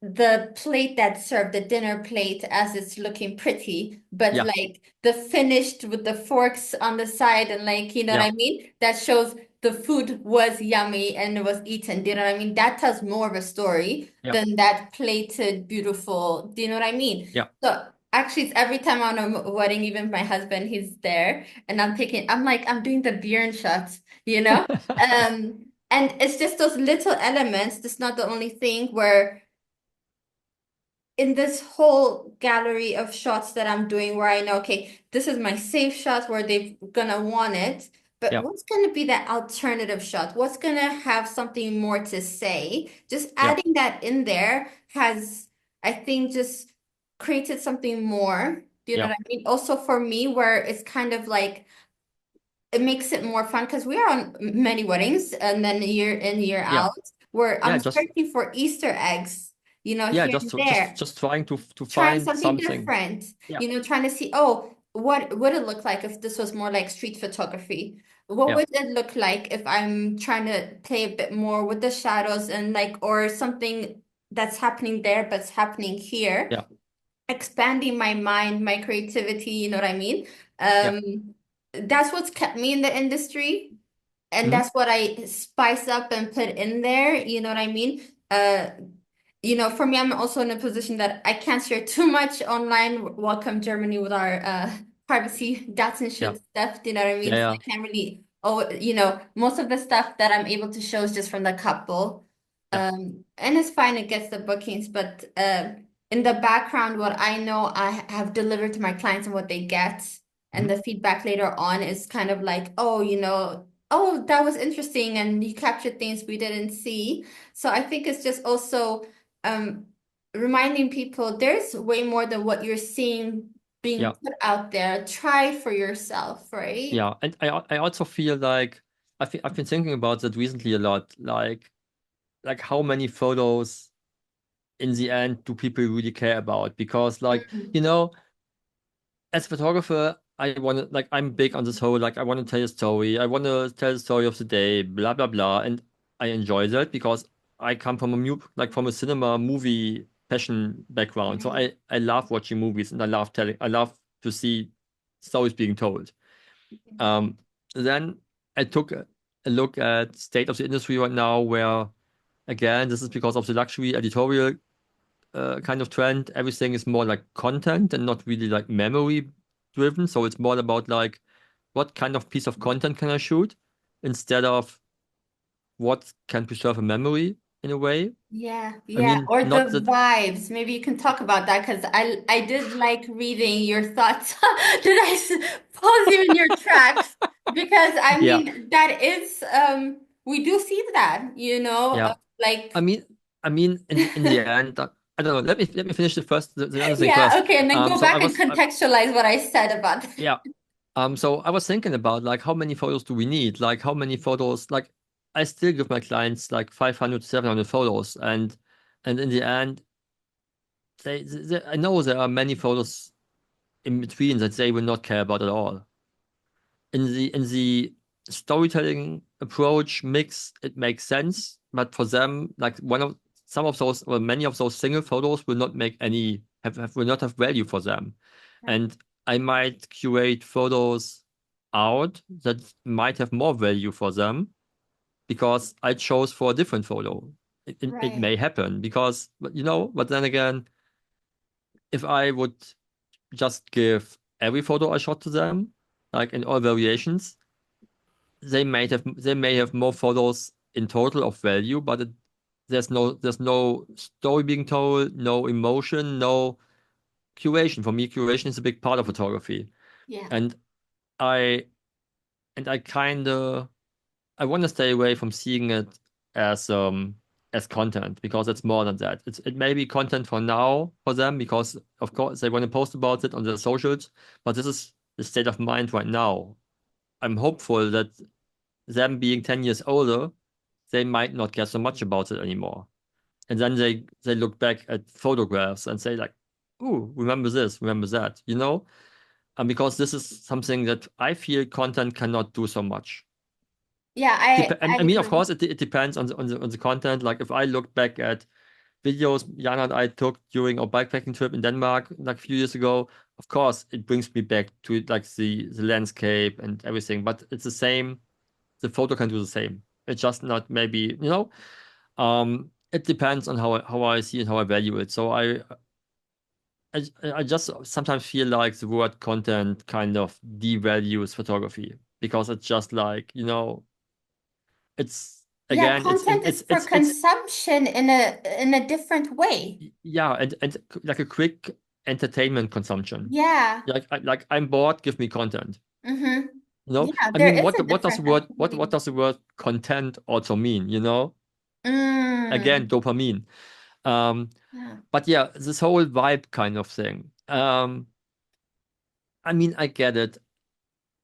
the plate that's served, the dinner plate, as it's looking pretty, but Yeah, like the finished with the forks on the side and like, you know what yeah, I mean? That shows the food was yummy and it was eaten. Do you know what I mean? That tells more of a story yeah, than that plated, beautiful. Do you know what I mean? yeah. So actually, it's every time I'm on a wedding, even my husband, he's there, and I'm like, I'm doing the Björn shots, you know? And it's just those little elements. That's not the only thing where in this whole gallery of shots that I'm doing where I know, okay, this is my safe shot where they're gonna want it, but Yeah, what's gonna be that alternative shot? What's gonna have something more to say? Just yeah, adding that in there has, I think, just created something more. Do you know yeah, what I mean? Also for me, where it's kind of like it makes it more fun because we are on many weddings and then year in, year yeah, out, where yeah. I'm Just searching for Easter eggs, yeah, here and there, just trying to trying find something something. different, Yeah, trying to see, oh, what would it look like if this was more like street photography? What yeah, would it look like if I'm trying to play a bit more with the shadows and like, or something that's happening there, but's happening here, yeah, expanding my mind, my creativity, you know what I mean? yeah. That's what's kept me in the industry. And Hmm. that's what I spice up and put in there, you know what I mean? Uh, for me, I'm also in a position that I can't share too much online. Welcome Germany with our privacy Yeah, Datenschutz stuff. Do you know what I yeah, mean? So yeah, I can't really. Oh, most of the stuff that I'm able to show is just from the couple. yeah. And it's fine. It gets the bookings, but in the background, what I know I have delivered to my clients and what they get, and Hmm. the feedback later on is kind of like, oh, oh, that was interesting, and you captured things we didn't see. So I think it's just also um reminding people there's way more than what you're seeing being Yeah, put out there. Try for yourself, right? yeah. And I also feel like I've been thinking about that recently a lot. Like how many photos in the end do people really care about? Because like, Mm. you know, as a photographer, I want to like I'm big on this whole like I want to tell a story. I want to tell the story of the day, blah blah blah, and I enjoy that because I come from a from a cinema movie passion background. So Right. I love watching movies and I love to see stories being told. Um, then I took a look at state of the industry right now, where again this is because of the luxury editorial kind of trend. Everything is more like content and not really like memory driven. So it's more about like what kind of piece of content can I shoot instead of what can preserve a memory in a way. Yeah, I yeah, mean, or not the that, vibes. Maybe you can talk about that because I did like reading your thoughts. Did pause you in your tracks? Because I yeah, mean that is we do see that, yeah. I like mean, in the end, I don't know. Let me finish the other thing yeah, first. okay, and then go So back and contextualize what I said about that. yeah. So I was thinking about like how many photos do we need? Like how many photos? Like I still give my clients like 500 to 700 photos, and in the end, I know there are many photos in between that they will not care about at all. In the storytelling approach mix, it makes sense, but for them, like one of some of those or many of those single photos will not make any will not have value for them. And I might curate photos out that might have more value for them because I chose for a different photo. It Right. may happen because, but then again, if I would just give every photo I shot to them, like in all variations, they may have more photos in total of value, but there's no story being told, no emotion, no curation. For me, curation is a big part of photography, Yeah. and I I kind of I want to stay away from seeing it as um as content because it's more than that. It may be content for now for them because of course they want to post about it on their socials, but this is the state of mind right now. I'm hopeful that them being 10 years older, they might not care so much about it anymore. And then they look back at photographs and say like, "Ooh, remember this, remember that," you know? because this is something that I feel content cannot do so much. Yeah, And I I mean, of agree. course, it depends on the content. Like if I look back at videos Jana and I took during our bikepacking trip in Denmark like a few years ago, of course, it brings me back to like the landscape and everything. But it's the same. The photo can do the same. It's just not maybe, it depends on how I see it, how I value it. So I just sometimes feel like the word content kind of devalues photography because it's just like, it's Yeah, again, content is for it's consumption in a different way. yeah, and like a quick entertainment consumption. Yeah. Like I'm bored, give me content. Mm-hmm. You know, Yeah, I there mean, is a what does the difference word what actually. does the word content also mean? Again, Mm. dopamine. Um, Yeah. but yeah, this whole vibe kind of thing. I mean, I get it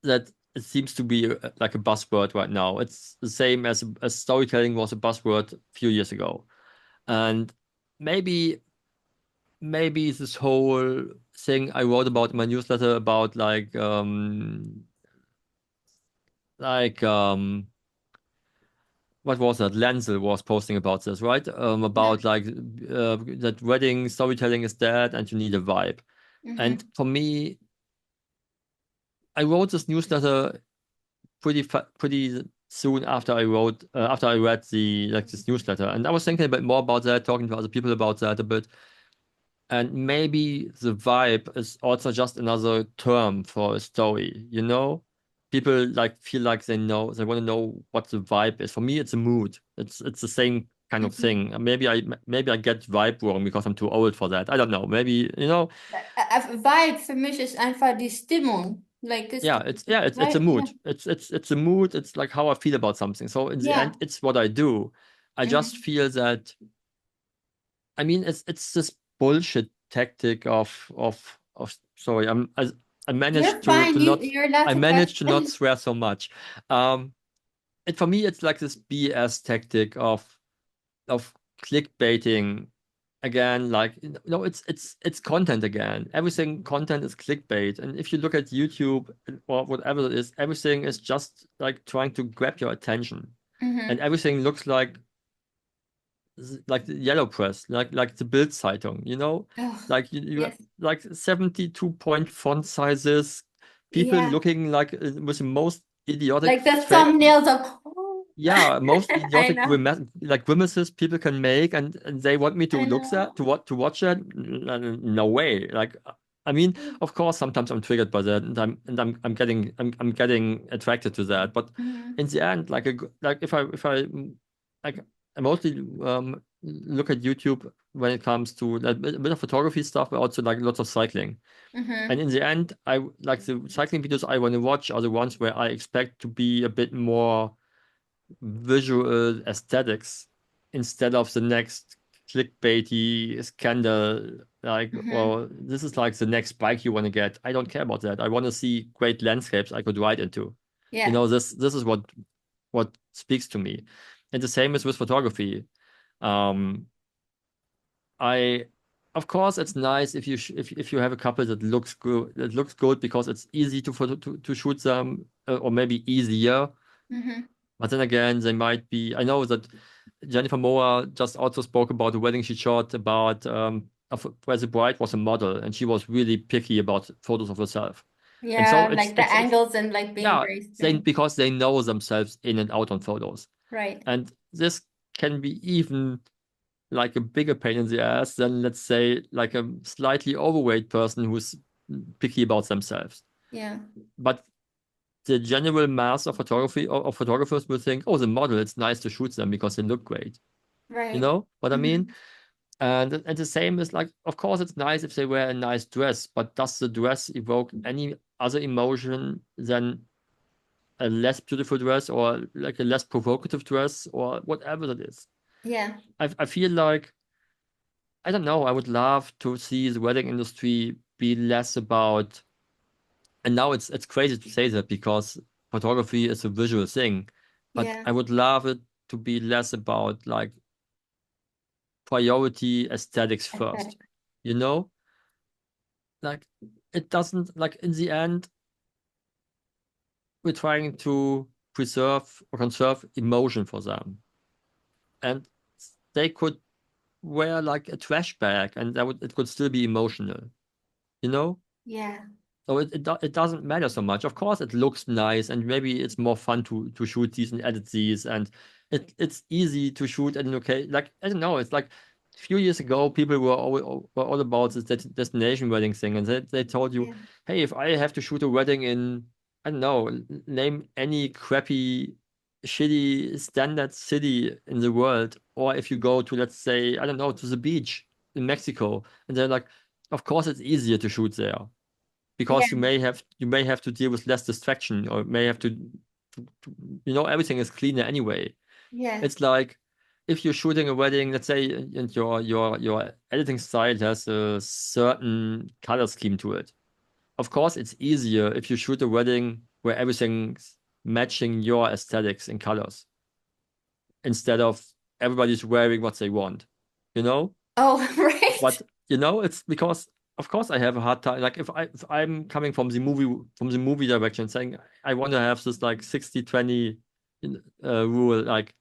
that it seems to be like a buzzword right now. It's the same as storytelling was a buzzword a few years ago, and maybe maybe this whole thing I wrote about in my newsletter about like what was that? Lenzel was posting about this, right? Yeah. About like that wedding storytelling is dead and you need a vibe. And Mm-hmm. for me, I wrote this newsletter pretty soon after after I read the like this newsletter, and I was thinking a bit more about that, talking to other people about that a bit. And maybe the vibe is also just another term for a story, you know? People like feel like they want to know what the vibe is. For me, it's a mood. It's the same kind of Mm-hmm. thing. Maybe I get vibe wrong because I'm too old for that. I don't know. Maybe, Vibe für mich ist einfach die Stimmung. Like it's yeah, it's a vibe. Yeah. mood. It's a mood. It's like how I feel about something. So in the Yeah. end, it's what I do. I just Mm-hmm. feel that I mean, it's this bullshit tactic of sorry, I You're managed to fine. not You're allowed I to cuss. managed to not swear so much. It for me it's like this BS tactic of clickbaiting again. Like no, it's content again. Everything content is clickbait, and if you look at YouTube or whatever it is, everything is just like trying to grab your attention, and Mm-hmm. everything looks like the yellow press, like the Bild Zeitung, Oh, like you have yes. like 72-point font sizes, people Yeah. looking like with the most idiotic Like the thumbnails of, oh, yeah, most I idiotic know. like grimaces people can make, and they want me to I look that know. to watch that. No way. Like, I mean, of course, sometimes I'm triggered by that, and I'm getting attracted to that. But Mm-hmm. in the end, like if I like I mostly look at YouTube when it comes to like, a bit of photography stuff, but also like lots of cycling. And Mm-hmm. in the end, I like the cycling videos I want to watch are the ones where I expect to be a bit more visual aesthetics instead of the next clickbaity scandal. Like, Mm-hmm. well, this is like the next bike you want to get. I don't care about that. I want to see great landscapes I could ride into. Yeah. This is what speaks to me. And the same is with photography. Um, I Of course it's nice if if you have a couple that looks good because it's easy to shoot them or maybe easier. Mm-hmm. But then again, they might be. I know that Jennifer Moore just also spoke about the wedding she shot about where the bride was a model and she was really picky about photos of herself. And so Yeah, like the it's angles and like being yeah, very they straight. because they know themselves in and out on photos. Right. And this can be even like a bigger pain in the ass than let's say like a slightly overweight person who's picky about themselves. Yeah. But the general mass of photography of photographers will think, oh, the model, it's nice to shoot them because they look great. You Right. know what I mean? Mm-hmm. And the same is like, of course, it's nice if they wear a nice dress, but does the dress evoke any other emotion than a less beautiful dress or like a less provocative dress or whatever that is? Yeah. I feel like I don't know. I would love to see the wedding industry be less about, and now it's crazy to say that because photography is a visual thing, but Yeah. I would love it to be less about like priority aesthetics first. Aesthetic. You know, like it doesn't like in the end, we're trying to preserve or conserve emotion for them. And they could wear like a trash bag and it could still be emotional, you know? Yeah. So it doesn't matter so much. Of course, it looks nice, and maybe it's more fun to shoot these and edit these, and it's easy to shoot. And okay, like I don't know, it's like a few years ago, people were all about this destination wedding thing, and they told you, Yeah. hey, if I have to shoot a wedding in, I don't know, name any crappy, shitty standard city in the world, or if you go to, let's say, I don't know, to the beach in Mexico, and they're like, of course, it's easier to shoot there Yeah. because you may have to deal with less distraction or may have everything is cleaner anyway. Yeah. It's like if you're shooting a wedding, let's say, and your editing style has a certain color scheme to it. Of course, it's easier if you shoot a wedding where everything's matching your aesthetics and colors instead of everybody's wearing what they want, you know? Oh, right. But it's because of course I have a hard time. Like if I'm coming from the movie direction saying I want to have this like 60/20 rule, like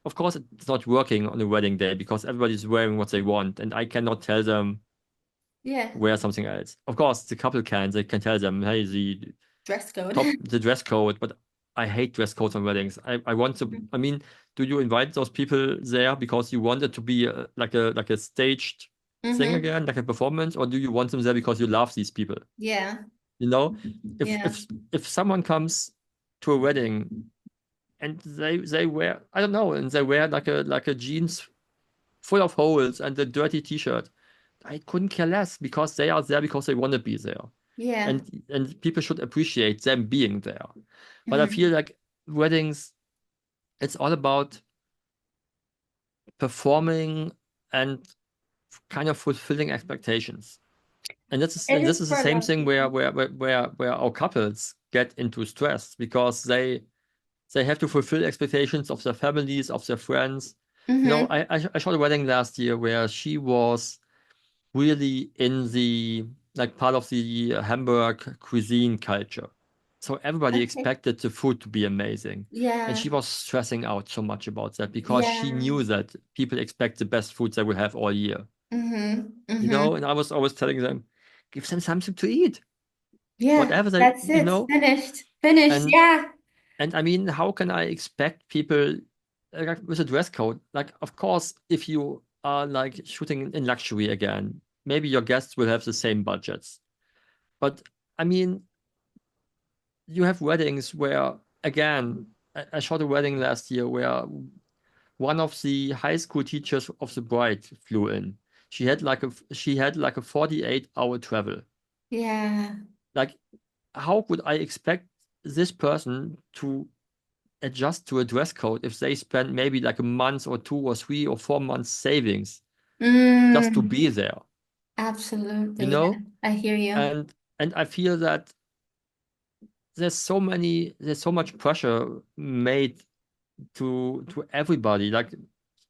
of course it's not working on a wedding day because everybody's wearing what they want and I cannot tell them Yeah. wear something else. Of course the couple they can tell them, hey, Dress code. the dress code, but I hate dress codes on weddings. I want to. I mean, do you invite those people there because you want it to be like a staged thing Mm-hmm. again, like a performance, or do you want them there because you love these people? Yeah. You know, if Yeah. if if someone comes to a wedding and they wear, I don't know, and they wear like a jeans full of holes and a dirty t-shirt, I couldn't care less because they are there because they want to be there Yeah. and people should appreciate them being there. But I Mm-hmm. feel like weddings, it's all about performing and kind of fulfilling expectations. And It this is is the for a same lot of thing where people. our couples get into stress because they have to fulfill expectations of their families, of their friends. Mm-hmm. I shot a wedding last year where she was really in the like part of the Hamburg cuisine culture. So everybody Okay. expected the food to be amazing. And Yeah. she was stressing out so much about that because she Yeah. knew that people expect the best food they will have all year. Mm-hmm. Mm-hmm. And I was always telling them, give them something to eat, Yeah. whatever they, That's it. Finished. Finished. and Yeah. I mean, how can I expect people like, with a dress code? Like, of course, if you are like shooting in luxury again, maybe your guests will have the same budgets. But I mean, you have weddings where, again, I shot a wedding last year where one of the high school teachers of the bride flew in. She had like a 48-hour travel. Yeah. Like, how could I expect this person to adjust to a dress code if they spend maybe like a month or 2 or 3 or 4 months savings just to be Mm. there, you Absolutely. Yeah. know? I hear you. And I feel that there's so much pressure made to everybody, like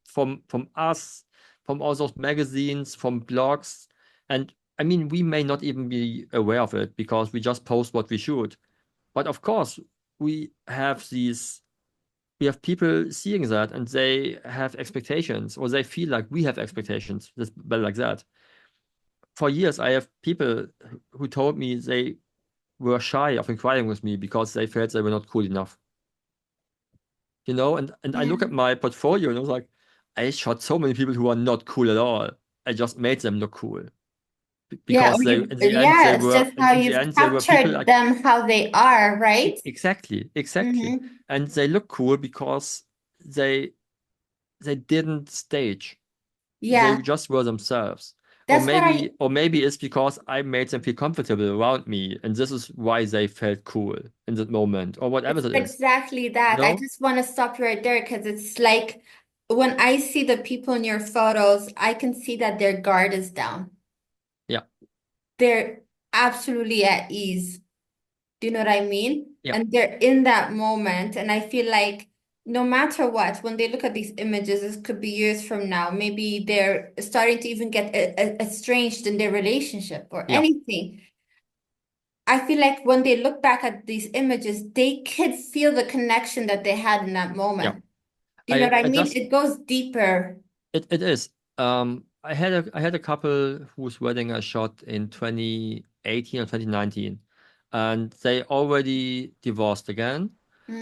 from us, from all those magazines, from blogs. And I mean, we may not even be aware of it because we just post what we shoot. But of course, we have these we have people seeing that and they have expectations or they feel like we have expectations. That's better like that. For years, I have people who told me they were shy of inquiring with me because they felt they were not cool enough. And I Yeah. look at my portfolio and I was like, I shot so many people who are not cool at all. I just made them look cool Yeah. because Or they you, in the end yeah. they It's were just how in the you've end they were people captured like them, how they are, right? exactly. Mm-hmm. And they look cool because they they didn't stage. They Yeah. just were themselves. Or That's what I maybe or maybe it's because I made them feel comfortable around me and this is why they felt cool in that moment or whatever It's it is. exactly You that. I know? just want to stop you right there because it's like when I see the people in your photos, I can see that their guard is down. Yeah. They're absolutely at ease. Do you know what I mean? Yeah. And they're in that moment. And I feel like no matter what, when they look at these images, this could be years from now, maybe they're starting to even get estranged in their relationship or Yeah. anything. I feel like when they look back at these images, they could feel the connection that they had in that Yeah. moment. Do you know I, what I I mean? just It goes deeper. it is. I had a couple whose wedding I shot in 2018 or 2019, and they already divorced again,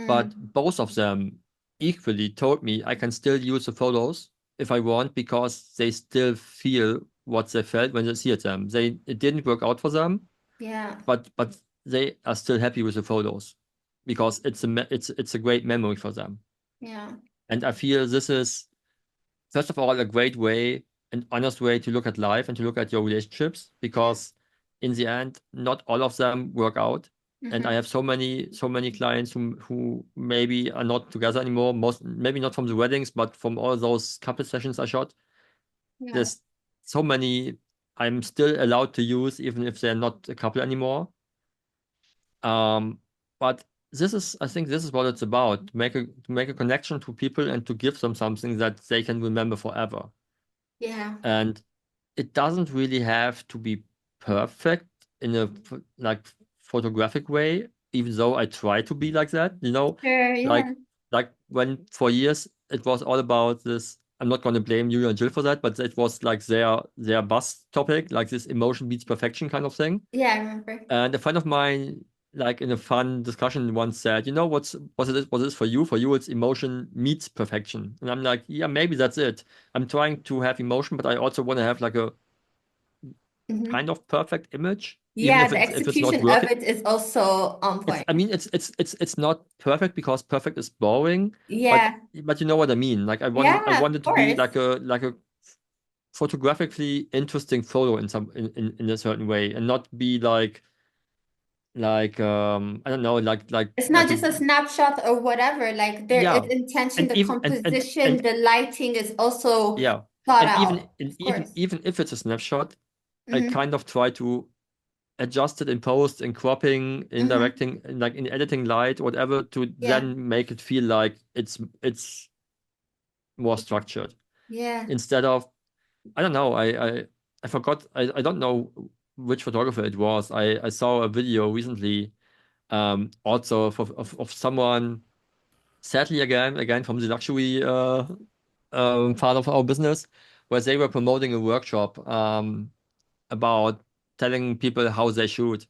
but Mm, both of them equally told me I can still use the photos if I want because they still feel what they felt when they see them. It didn't work out for them, yeah, but they are still happy with the photos because it's a great memory for them. yeah, And I feel this is first of all, a great way, an honest way to look at life and to look at your relationships, yeah. because in the end, not all of them work out. And I Hmm. have so many clients who maybe are not together anymore, most maybe not from the weddings, but from all those couple sessions I shot. Yeah, There's so many I'm still allowed to use, even if they're not a couple anymore. Um, but I think this is what it's about, to make a connection to people and to give them something that they can remember forever. yeah. And it doesn't really have to be perfect in a like photographic way, even though I try to be like that, Sure, yeah. like when for years it was all about this. I'm not going to blame you and Jill for that, but it was like their bus topic, like this emotion beats perfection kind of thing. Yeah, I remember. And a friend of mine, like in a fun discussion, once said, what it is for you? For you, it's emotion meets perfection. And I'm like, yeah, maybe that's it. I'm trying to have emotion, but I also want to have like a Hmm. kind of perfect image, even Yeah, if the it's not execution of working. it is also on It's point. I mean it's not perfect because perfect is boring, but Yeah, but you know what I mean. Like I yeah, want of it to be course. like a photographically interesting photo in a certain way, and not be like I don't know, It's not like a just a snapshot or whatever. Like there is yeah. intention, And the even composition, the lighting is also yeah. thought And even out, and of even course. even if it's a snapshot, I Hmm. kind of try to adjust it in post, in cropping, in Hmm. directing, and like in editing light, whatever, to Yeah, then make it feel like it's more structured. yeah. Instead of, I don't know, I forgot, I don't know which photographer it was. I saw a video recently, also of someone, sadly again from the luxury part of our business, where they were promoting a workshop about telling people how they shoot.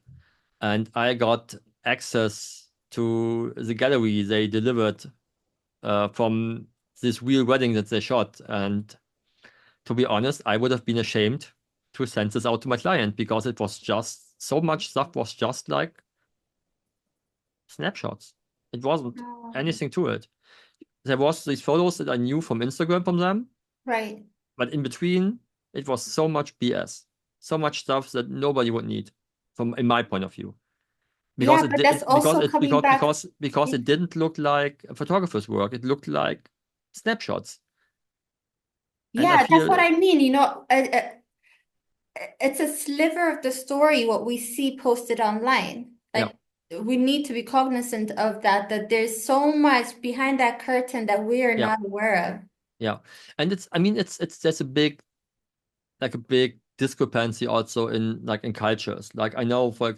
And I got access to the gallery they delivered from this real wedding that they shot. And to be honest, I would have been ashamed to send this out to my client because it was just so much stuff was just like snapshots. It wasn't Oh, anything to it. There was these photos that I knew from Instagram from them, right. but in between, it was so much BS, so much stuff that nobody would need, from in my point of view. Because Yeah, it but did that's it, because also it coming because back. because because it didn't look like a photographer's work. It looked like snapshots. And I Yeah, that's what feel, I mean. It's a sliver of the story what we see posted online. yeah, Like we need to be cognizant of that, that there's so much behind that curtain that we are yeah, not aware of. yeah. And I mean, it's there's a big discrepancy also in cultures. Like I know for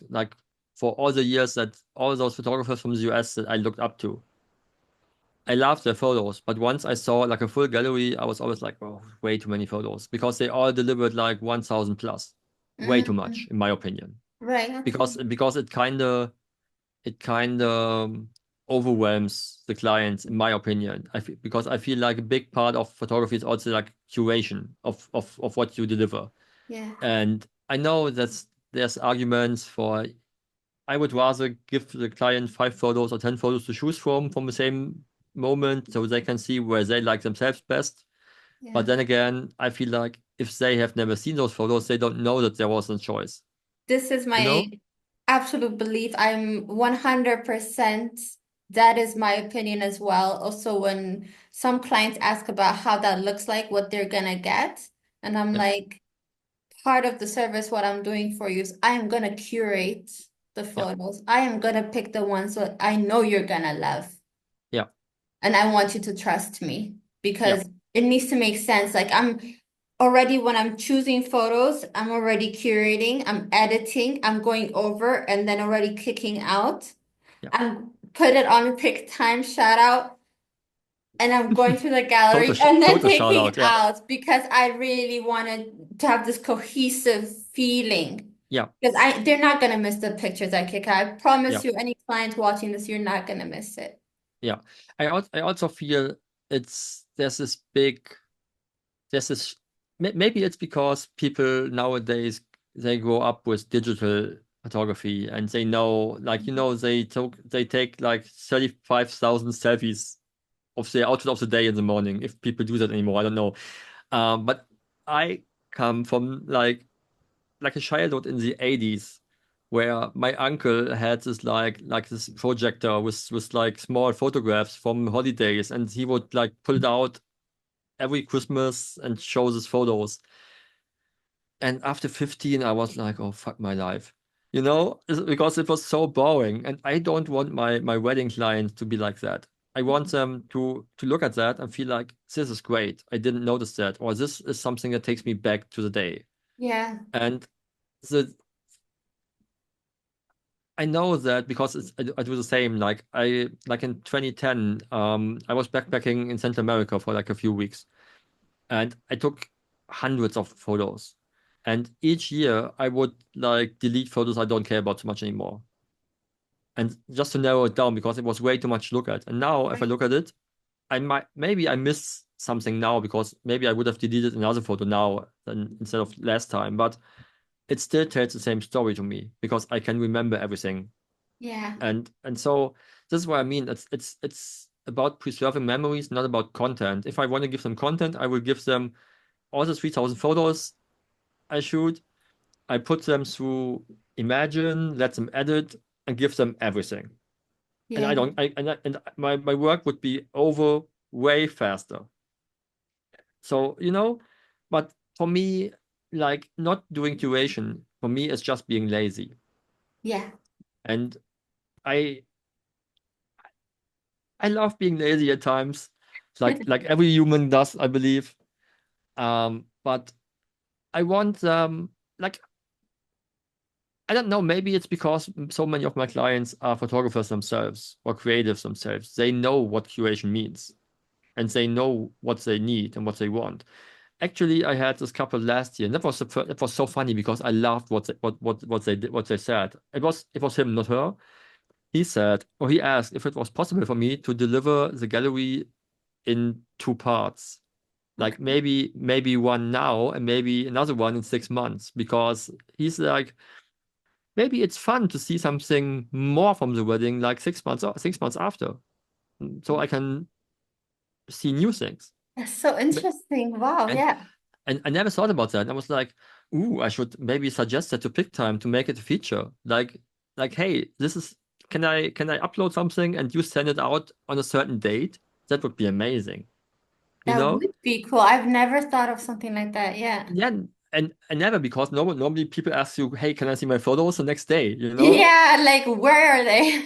all the years that all those photographers from the US that I looked up to, I loved their photos. But once I saw like a full gallery, I was always like, oh, way too many photos because they all delivered like 1,000 plus. Way too much, Mhm. in my opinion. Right, Because okay. because it kind of overwhelms the clients, in my opinion. Because I feel like a big part of photography is also like curation of what you deliver. Yeah. And I know there's arguments for, I would rather give the client 5 photos or 10 photos to choose from the same moment so they can see where they like themselves best. But Yeah. then again, I feel like if they have never seen those photos, they don't know that there was a choice. This is You my know? absolute belief. I'm 100%, that is my opinion as well. Also, when some clients ask about how that looks like, what they're gonna get, and I'm Yeah, like, part of the service, what I'm doing for you is I am gonna curate the yeah, photos. I am gonna pick the ones that I know you're gonna love. yeah, And I want you to trust me yeah, because it needs to make sense. Like I'm already when I'm choosing photos, I'm already curating, I'm editing, I'm going over and then already clicking out. Yeah. I'm put it on pick time, shout out, and I'm going through the gallery and then Total shout taking out. Yeah. out because I really wanted to have this cohesive feeling. Yeah. Because they're not gonna miss the pictures I click out. I promise Yeah. you, any client watching this, you're not gonna miss it. Yeah. I also feel it's there's this big there's this maybe it's because people nowadays they grow up with digital photography and they know like they take like 35,000 selfies of the outfit of the day in the morning if people do that anymore. I don't know. But I come from like a childhood in the 80s where my uncle had this like this projector with like small photographs from holidays and he would like pull it out every Christmas and show his photos. And after 15, I was like, oh, fuck my life. Because it was so boring. And I don't want my wedding clients to be like that. I want them to look at that and feel like this is great. I didn't notice that, or this is something that takes me back to the day. Yeah. And the I know that because I do the same. Like in 2010, I was backpacking in Central America for like a few weeks. And I took hundreds of photos. And each year I would like delete photos I don't care about too much anymore. And just to narrow it down because it was way too much to look at. And now if I Right. look at it, maybe I miss something now because maybe I would have deleted another photo now than instead of last time. But it still tells the same story to me because I can remember everything. Yeah. And so this is what I mean. It's about preserving memories, not about content. If I want to give them content, I will give them all the 3,000 photos I shoot, I put them through Imagine, let them edit, and give them everything. And I Yeah. don't, I, and my work would be over way faster. So, but for me, like not doing curation, for me, is just being lazy. Yeah. And I, I love being lazy at times, like every human does, I believe. But I want, like I don't know, maybe it's because so many of my clients are photographers themselves or creatives themselves. They know what curation means and they know what they need and what they want. Actually, I had this couple last year, and that was so funny because I loved what they said. It was him, not her. He said, or he asked if it was possible for me to deliver the gallery in two parts. Like Okay. maybe one now and maybe another one in 6 months because he's like maybe it's fun to see something more from the wedding like 6 months after, so I can see new things. That's so interesting. Wow. And Yeah. and I never thought about that. I was like, ooh, I should maybe suggest that to pick time to make it a feature. Like, hey, this is can I upload something and you send it out on a certain date? That would be amazing, you That know? would be cool. I've never thought of something like that. Yeah. Yeah, and never because normally people ask you, hey, can I see my photos the next day? Yeah, like where are they?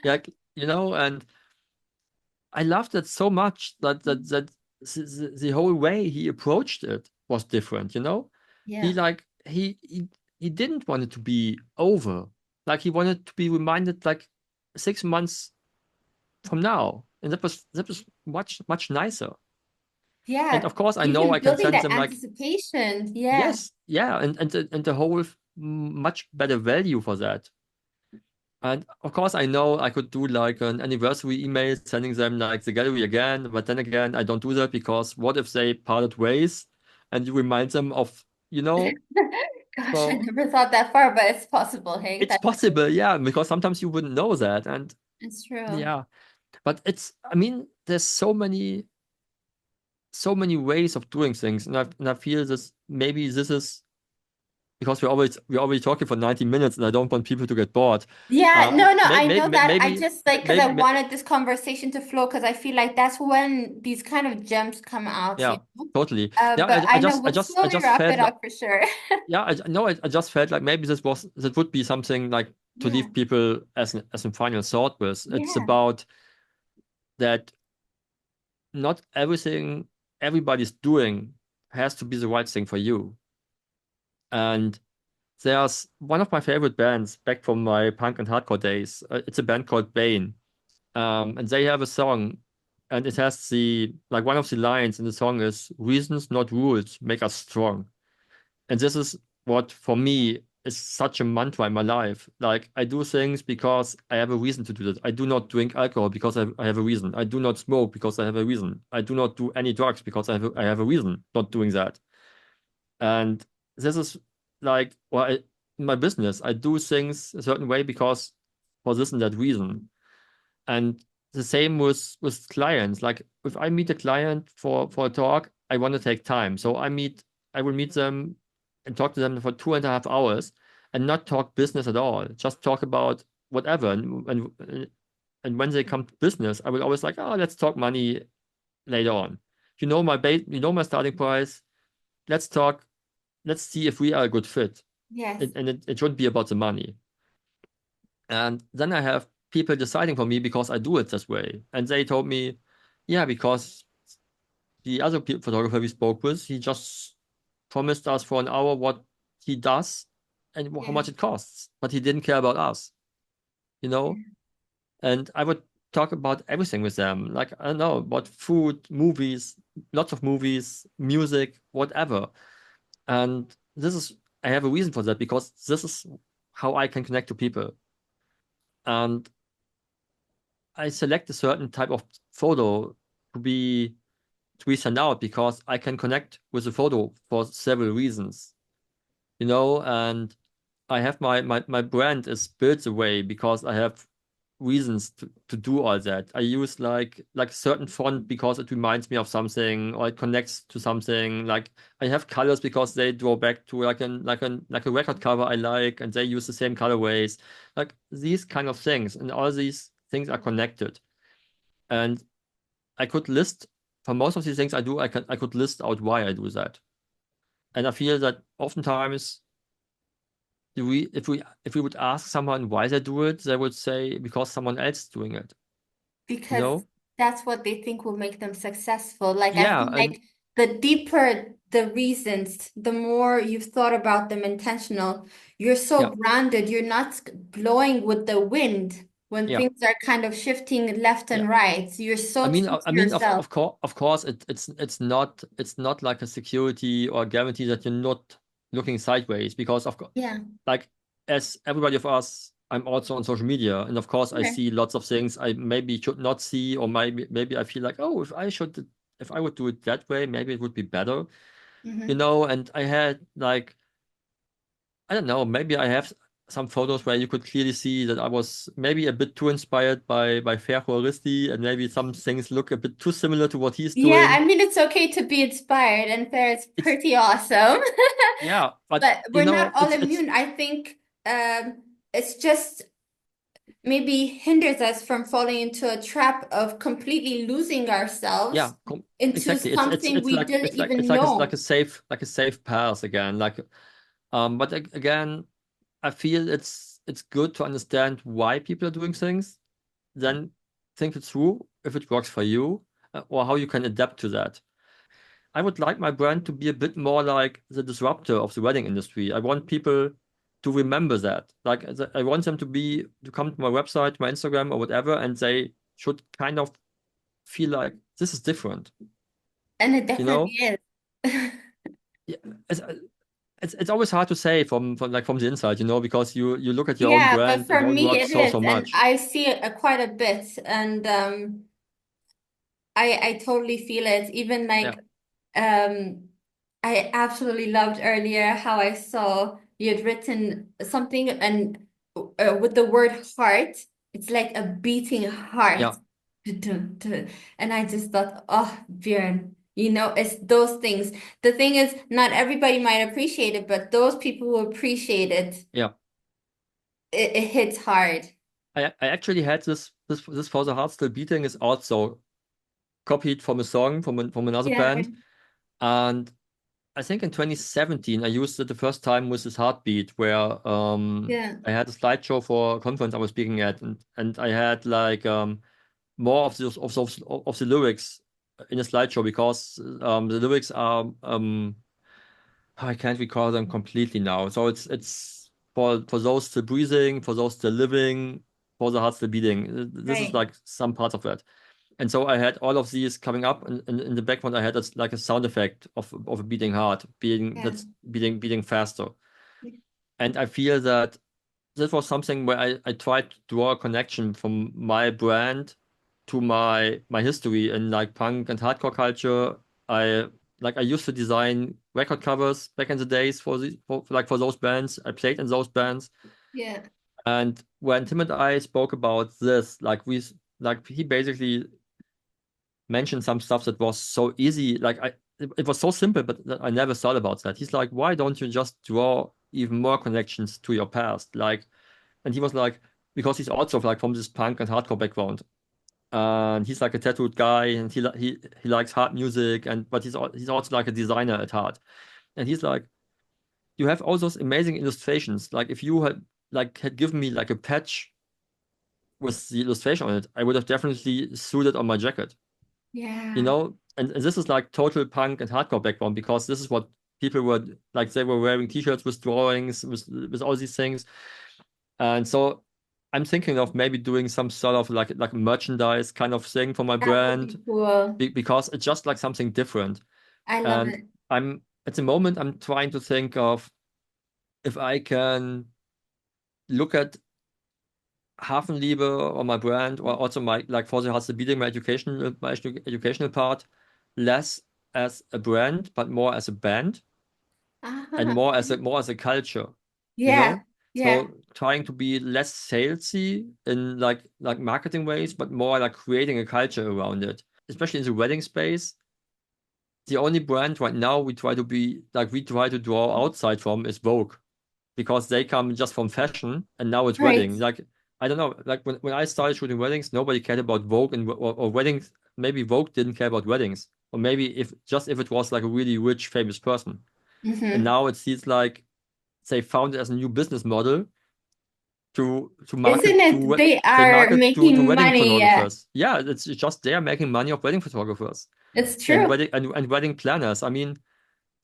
Like, and I loved it so much that the whole way he approached it was different, He Yeah. like he didn't want it to be over. Like he wanted to be reminded like 6 months from now. And that was much nicer. And Yeah. of course I know Even I can building send that them like anticipation. Yeah. yes, yeah, and the whole much better value for that. And of course, I know I could do like an anniversary email sending them like the gallery again, but then again, I don't do that because what if they parted ways and you remind them of, Gosh, I so never thought that far, but it's possible. Hey, it's that's possible, yeah, because sometimes you wouldn't know that. And it's true. yeah, but I mean, there's so many ways of doing things. And I feel this, maybe this is because we're already talking for 90 minutes and I don't want people to get bored. Yeah, no, no, I know that. I Maybe, just like because I maybe, wanted this conversation to flow because I feel like that's when these kind of gems come out, yeah, totally. Yeah, But I I know just, I we'll just, I slowly just wrap felt it like, up for sure. yeah, no, I just felt like maybe that would be something like to Yeah, leave people as a final thought with. It's yeah, about that not everything everybody's doing has to be the right thing for you. And there's one of my favorite bands back from my punk and hardcore days. It's a band called Bane. And they have a song, and it has like one of the lines in the song is reasons, not rules, make us strong. And this is what for me is such a mantra in my life. Like I do things because I have a reason to do that. I do not drink alcohol because I have a reason. I do not smoke because I have a reason. I do not do any drugs because I have a reason not doing that. And this is like, well, in my business, I do things a certain way because for this and that reason. And the same with clients. Like if I meet a client for a talk, I want to take time. So I will meet them and talk to them for 2.5 hours and not talk business at all. Just talk about whatever. And when they come to business, I will always like, oh, let's talk money later on. You know my starting price. Let's talk. Let's see if we are a good fit. Yes. And it shouldn't be about the money. And then I have people deciding for me because I do it this way. And they told me, yeah, because the other photographer we spoke with, he just promised us for an hour what he does and how Yeah. much it costs, but he didn't care about us, you know? And I would talk about everything with them, like, I don't know, about food, movies, lots of movies, music, whatever. And I have a reason for that because this is how I can connect to people. And I select a certain type of photo to be sent out because I can connect with the photo for several reasons, and I have my brand is built the way because I have reasons to do all that. I use like a certain font because it reminds me of something or it connects to something. Like I have colors because they draw back to like a record cover I like and they use the same colorways. Like these kind of things and all these things are connected. And I could list for most of these things I do, I could list out why I do that. And I feel that oftentimes if we would ask someone why they do it, they would say because someone else is doing it, you Because know? that's what they think will make them successful. Like I Yeah, feel and like the deeper the reasons, the more you've thought about them intentional, you're so yeah, grounded, you're not blowing with the wind when yeah, things are kind of shifting left yeah. and right. You're I so mean, true to yourself. of course, it's not like a security or a guarantee that you're not looking sideways because of course, Yeah. like as everybody of us, I'm also on social media, and of course, I Okay. see lots of things I maybe should not see, or maybe I feel like, oh, if I would do it that way, maybe it would be better, Hmm. And I had like I don't know, maybe I have some photos where you could clearly see that I was maybe a bit too inspired by Ferro Risti, and maybe some things look a bit too similar to what he's Yeah, doing. I mean, it's okay to be inspired, and fair is It's pretty awesome. Yeah, but But we're not all it's immune. I think it's just maybe hinders us from falling into a trap of completely losing yeah, ourselves into exactly. It's something it's we like didn't even know. like a safe path again. But again, I feel it's good to understand why people are doing things, then think it through if it works for you, or how you can adapt to that. I would like my brand to be a bit more like the disruptor of the wedding industry. I want people to remember that. Like I want them to come to my website, my Instagram, or whatever, and they should kind of feel like this is different. And it You definitely know? is. Yeah, it's always hard to say from the inside, because you look at your own Yeah, but brand and for how it me works it is, so and much. I see it quite a bit, and I totally feel it. Even Yeah, like I absolutely loved earlier how I saw you had written something and with the word heart, it's like a beating heart. yeah, Dun, dun. And I just thought, oh, Björn, it's those things. The thing is, not everybody might appreciate it, but those people who appreciate it, yeah. it hits hard. I actually had this for the heart still beating is also copied from a song from another Yeah. band. And I think in 2017 I used it the first time with this heartbeat where Yeah. I had a slideshow for a conference I was speaking at, and I had like more of the lyrics in a slideshow because the lyrics are I can't recall them completely now. So it's for those still breathing, for those still living, for the heart still beating. This is Right. like some parts of that. And so I had all of these coming up, and in the background I had like a sound effect of a beating heart, being Yeah. that's beating faster. And I feel that this was something where I tried to draw a connection from my brand to my history in like punk and hardcore culture. I I used to design record covers back in the days for those bands. I played in those bands. Yeah. And when Tim and I spoke about this, he basically mentioned some stuff that was so easy. It was so simple, but I never thought about that. He's like, why don't you just draw even more connections to your past? And he was like, because he's also like from this punk and hardcore background. And he's like a tattooed guy, and he likes hard music, and but he's also like a designer at heart. And he's like, you have all those amazing illustrations. Like if you had given me like a patch with the illustration on it, I would have definitely sewed it on my jacket. You Yeah. know? And this is like total punk and hardcore background because this is what people were like. They were wearing t-shirts with drawings with all these things. And so I'm thinking of maybe doing some sort of like merchandise kind of thing for my That would be brand cool. because it's just like something different. I love And it. I'm at the moment I'm trying to think of if I can look at Hafenliebe or my brand or also my like for the Hustle Beating my educational part less as a brand but more as a band and Uh-huh. more as a culture, you Yeah. know? Yeah. So trying to be less salesy in like marketing ways, but more like creating a culture around it, especially in the wedding space. The only brand right now we try to draw outside from is Vogue because they come just from fashion and now it's Right. wedding. Like I don't know, like when I started shooting weddings, nobody cared about Vogue or weddings. Maybe Vogue didn't care about weddings, or maybe if it was like a really rich famous person. And Mm-hmm. now it seems like they found it as a new business model to Isn't market it? to They they are market to making wedding money. Yeah. photographers. Yeah, it's just they are making money off wedding photographers It's and true. wedding planners. I mean,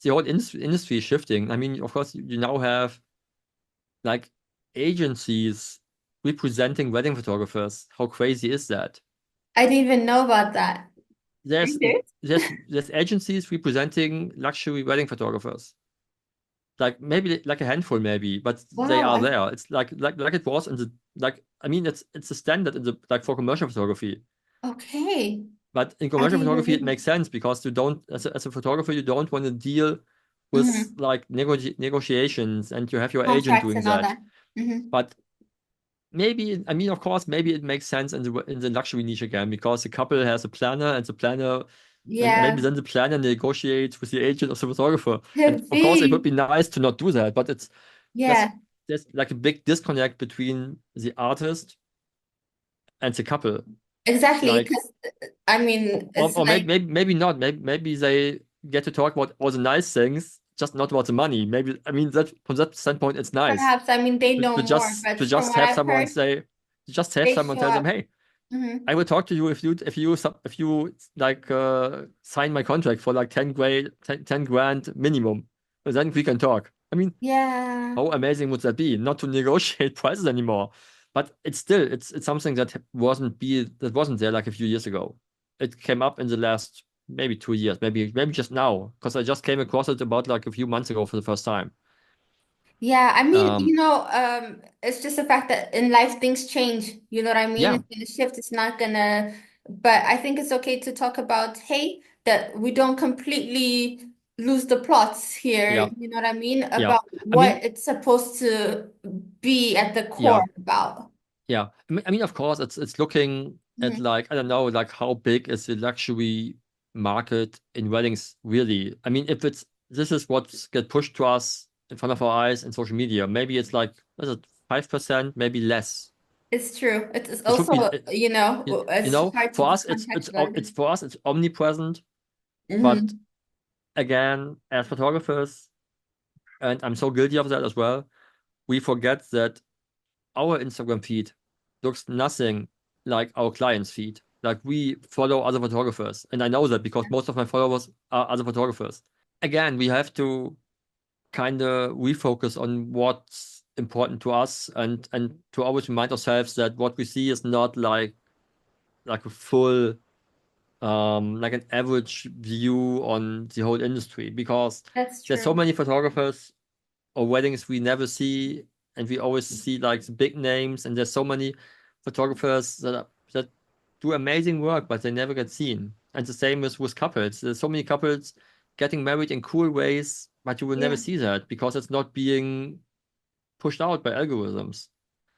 the whole industry is shifting. I mean, of course, you now have like agencies representing wedding photographers. How crazy is that? I didn't even know about that. Are you There's serious? there's agencies representing luxury wedding photographers. Like maybe like a handful, maybe, but they Wow. are there. It's like it was in the I mean, it's a standard in the like for commercial photography. Okay. But in I commercial didn't even photography, it know. makes sense because you don't, as a photographer, you don't want to deal with Mm-hmm. like negotiations and you have your agent Contracts doing and all that. that. Mm-hmm. But maybe, I mean, of course, maybe it makes sense in the luxury niche again because the couple has a planner and maybe Yeah. then the planner negotiates with the agent of the photographer. And Could of course, it would be. be nice to not do that, but there's Yeah. there's like a big disconnect between the artist and the couple. Exactly. Like, Because I mean, or, it's or maybe, like maybe not. Maybe they get to talk about all the nice things, just not about the money. Maybe I mean that from that standpoint, it's nice perhaps, I mean, they to, know to more, just but to from just what have I've someone heard, say, to just have they someone show tell them, up. hey, Hmm. I will talk to you if you like sign my contract for like 10 grand minimum, and then we can talk. I mean, Yeah. how amazing would that be? Not to negotiate prices anymore, but it's something that wasn't there like a few years ago. It came up in the last maybe 2 years, maybe just now, because I just came across it about like a few months ago for the first time. Yeah, I mean, Um, it's just the fact that in life things change. You know what I mean? yeah, It's gonna shift. It's not gonna, but I think it's okay to talk about, hey, that we don't completely lose the plots here. yeah, You know what I mean? yeah. About I mean, what it's supposed to be at the core yeah. about. Yeah, I mean, of course, it's looking at Mhm. like I don't know, like how big is the luxury market in weddings really? I mean, if this is what's get pushed to us in front of our eyes in social media, maybe it's like what is it 5%, maybe less. It's true. It's It should also, be, it's hard to for us, decontextualize. it's omnipresent. But Hmm. again, as photographers, and I'm so guilty of that as well, we forget that our Instagram feed looks nothing like our client's feed. Like we follow other photographers, and I know that because most of my followers are other photographers. Again, we have to kind of refocus on what's important to us, and to always remind ourselves that what we see is not like a full like an average view on the whole industry, because That's there's so true. many photographers or weddings we never see, and we always see like the big names, and there's so many photographers that do amazing work, but they never get seen. And the same is with couples. There's so many couples getting married in cool ways, but you will never Yeah. see that because it's not being pushed out by algorithms.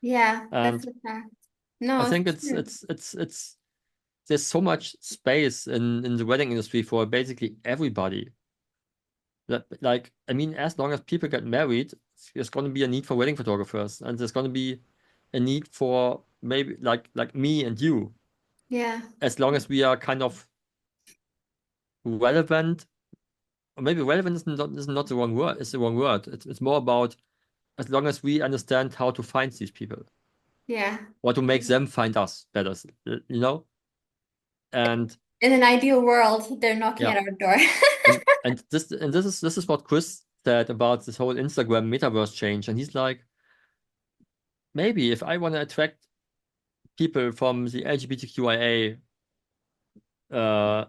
Yeah, that's And a fact. I No, think it's true. it's there's so much space in the wedding industry for basically everybody. That, like, I mean, as long as people get married, there's going to be a need for wedding photographers, and there's going to be a need for maybe like me and you, Yeah. as long as we are kind of relevant. Or maybe relevant is not the wrong word. It's the wrong word. It's more about as long as we understand how to find these people Yeah. or to make them find us better, you know? And In an ideal world, they're knocking yeah, at our door. and this is what Chris said about this whole Instagram metaverse change, and he's like, maybe if I want to attract people from the LGBTQIA uh,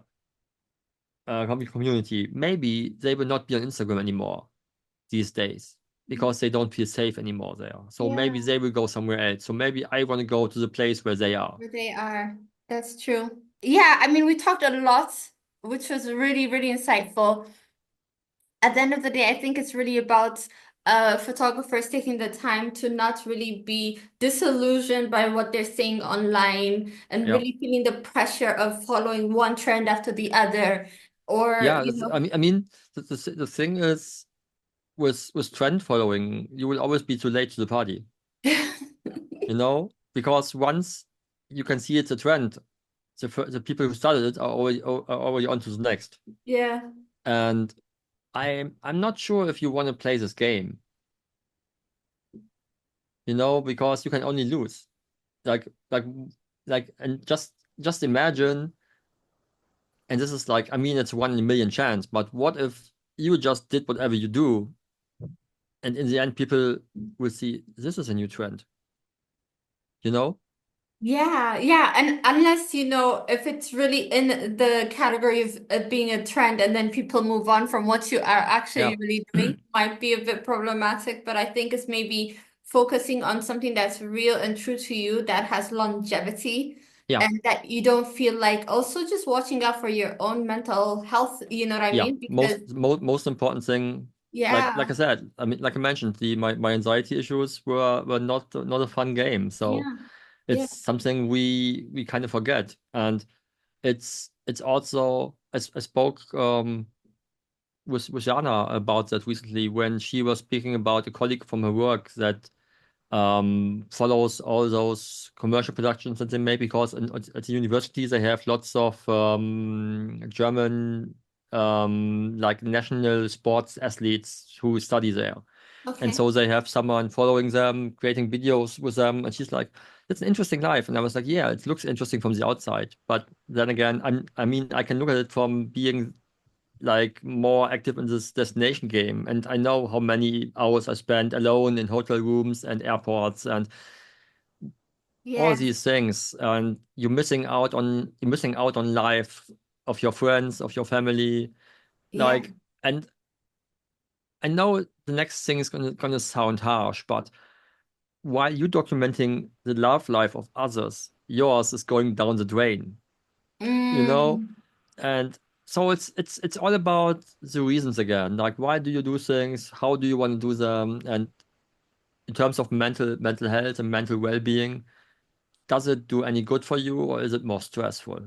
community, maybe they will not be on Instagram anymore these days because they don't feel safe anymore there. So maybe Yeah, they will go somewhere else. So maybe I want to go to the place where they are. where they are. That's true. Yeah, I mean, we talked a lot, which was really, really insightful. At the end of the day, I think it's really about photographers taking the time to not really be disillusioned by what they're seeing online and Yeah. really feeling the pressure of following one trend after the other. Or, Yeah, you know, I mean, the thing is with trend following, you will always be too late to the party, you know? Because once you can see it's a trend, the people who started it are already on to the next. yeah, And I'm not sure if you want to play this game, because you can only lose. Like like and just imagine, and this is like, I mean, it's 1 in a million chance, but what if you just did whatever you do, and in the end people will see this is a new trend, you know? yeah, yeah. And unless, if it's really in the category of being a trend and then people move on from what you are Yeah. actually really doing, might be a bit problematic. But I think it's maybe focusing on something that's real and true to you, that has longevity, Yeah. and that you don't feel like also just watching out for your own mental health, you know what I Yeah. mean? Because, Most important thing, like yeah, I said, I mean, like I mentioned, my anxiety issues were not a fun game. So yeah, it's yeah. something we kind of forget. And it's also, I spoke with Jana about that recently when she was speaking about a colleague from her work that follows all those commercial productions that they make, because at the university they have lots of German like national sports athletes who study there. And Okay. so they have someone following them, creating videos with them, and she's like, "It's an interesting life." And I was like, "Yeah, it looks interesting from the outside, but then again, I mean, I can look at it from being like more active in this destination game, and I know how many hours I spent alone in hotel rooms and airports and all Yes. these things, and you're missing out on life of your friends, of your family, Yeah. like. And I know the next thing is gonna sound harsh, but while you documenting the love life of others, yours is going down the drain, you know? Mm, And so it's all about the reasons again. Like, why do you do things? How do you want to do them? And in terms of mental health and mental well-being, does it do any good for you, or is it more stressful?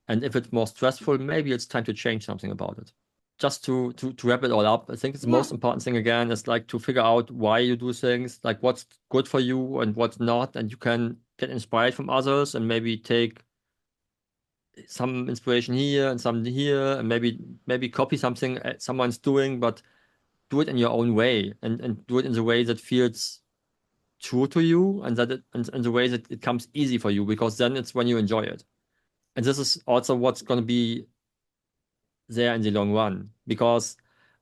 And if it's more stressful, maybe it's time to change something about it. Just to wrap it all up, I think it's the yeah. most important thing again is like to figure out why you do things, like what's good for you and what's not, and you can get inspired from others and maybe take some inspiration here and some here, and maybe copy something someone's doing, but do it in your own way, and do it in the way that feels true to you, and that and the way that it comes easy for you, because then it's when you enjoy it. And this is also what's going to be there in the long run because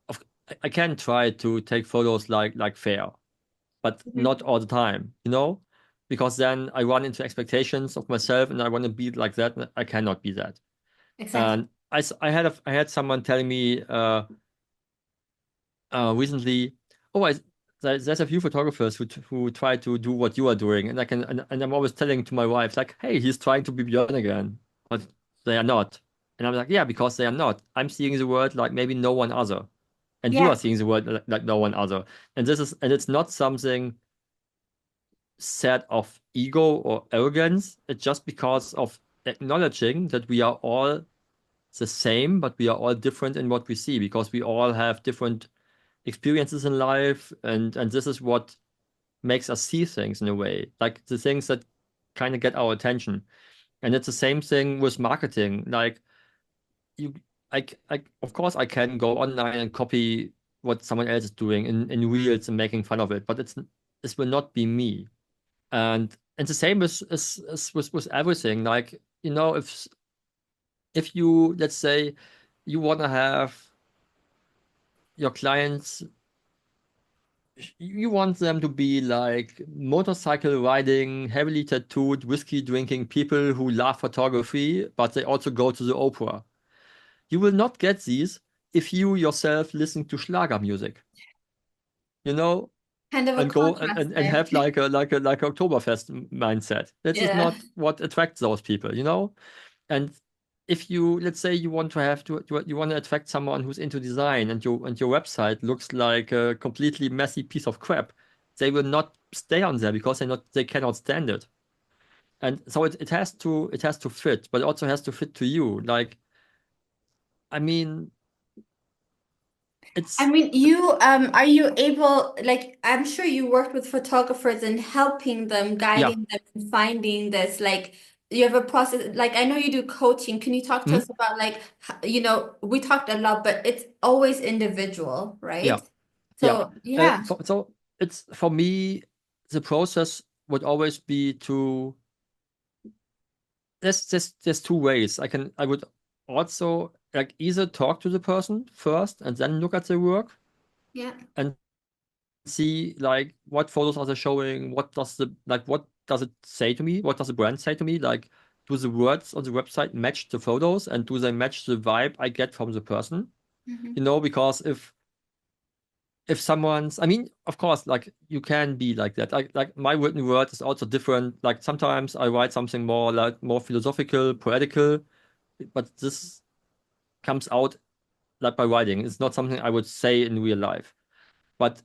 of, I can try to take photos like fair, but Mhm. not all the time, you know? Because then I run into expectations of myself and I want to be like that. And I cannot be that. Exactly. And I had someone telling me recently, oh, there's a few photographers who try to do what you are doing, and and I'm always telling to my wife like, hey, he's trying to be Björn again, but they are not. And I'm like, yeah, because they are not. I'm seeing the world like maybe no one other, and you are Yeah. seeing the world like no one other. And it's not something set of ego or arrogance. It's just because of acknowledging that we are all the same, but we are all different in what we see because we all have different experiences in life, and this is what makes us see things in a way, like the things that kind of get our attention. And it's the same thing with marketing. Like you, of course, I can go online and copy what someone else is doing in reels and making fun of it, but this will not be me. And the same is with everything. Like, you know, if you, let's say, you want to have your clients, you want them to be like motorcycle riding, heavily tattooed, whiskey drinking people who love photography, but they also go to the opera. You will not get these if you yourself listen to Schlager music, you know, Kind of a and go contrast and there. have like a Oktoberfest mindset. This is Yeah. not what attracts those people, you know? And if you, let's say you want to you want to attract someone who's into design and your website looks like a completely messy piece of crap, they will not stay on there because they cannot stand it. And so it has to fit, but it also has to fit to you. Like, I mean, I it's mean, you are you able, like, I'm sure you worked with photographers and helping them, yeah. guiding them, and finding this, like, you have a process, like, I know you do coaching. Can you talk to Mhm. us about, like, we talked a lot, but it's always individual, Yeah. right? Yeah. So, yeah, So it's for me, the process would always be to there's two ways. I would also like either talk to the person first and then look at the work yeah, and see like what photos are they showing, what does it say to me? What does the brand say to me? Like, do the words on the website match the photos and do they match the vibe I get from the person? You hmm, know, because if someone's, I mean, of course, like you can be like that. Like my written word is also different. Like sometimes I write something more like more philosophical, poetical, but this comes out like by writing. It's not something I would say in real life. But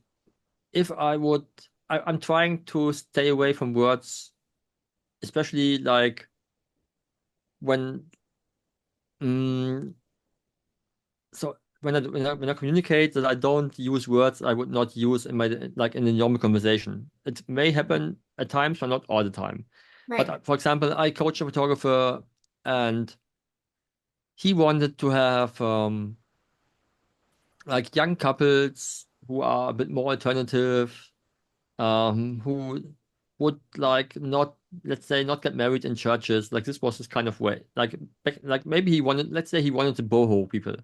if I would, I'm trying to stay away from words, especially like when, mm, so when I communicate that I don't use words I would not use in my like in a normal conversation. It may happen at times, but not all the time. But right. for example, I coach a photographer, and he wanted to have like young couples who are a bit more alternative, who would like not, let's say, not get married in churches. Like this was his kind of way. Like maybe he wanted, let's say he wanted to boho people.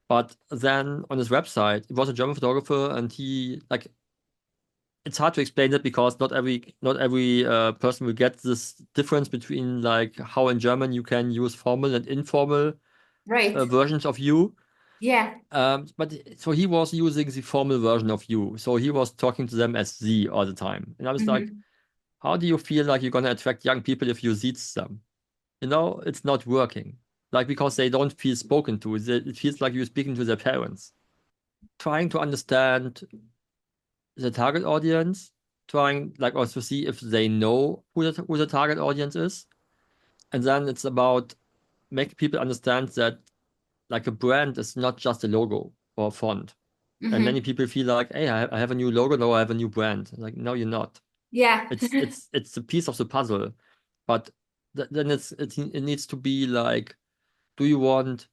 But then on his website, it was a German photographer, and he like it's hard to explain that because not every person will get this difference between like how in German you can use formal and informal Right. versions of you. Yeah. But so he was using the formal version of you. So he was talking to them as "sie" all the time. And I was like, Hmm. how do you feel like you're gonna attract young people if you "sie's" them? You know, it's not working. Like because they don't feel spoken to. It feels like you're speaking to their parents. Trying to understand the target audience, trying like also see if they know who the target audience is. And then it's about making people understand that like a brand is not just a logo or a font. And many Hmm. people feel like, hey, I have a new logo, no, I have a new brand. Like, no, you're not. Yeah. It's a piece of the puzzle. But then it needs to be like, do you want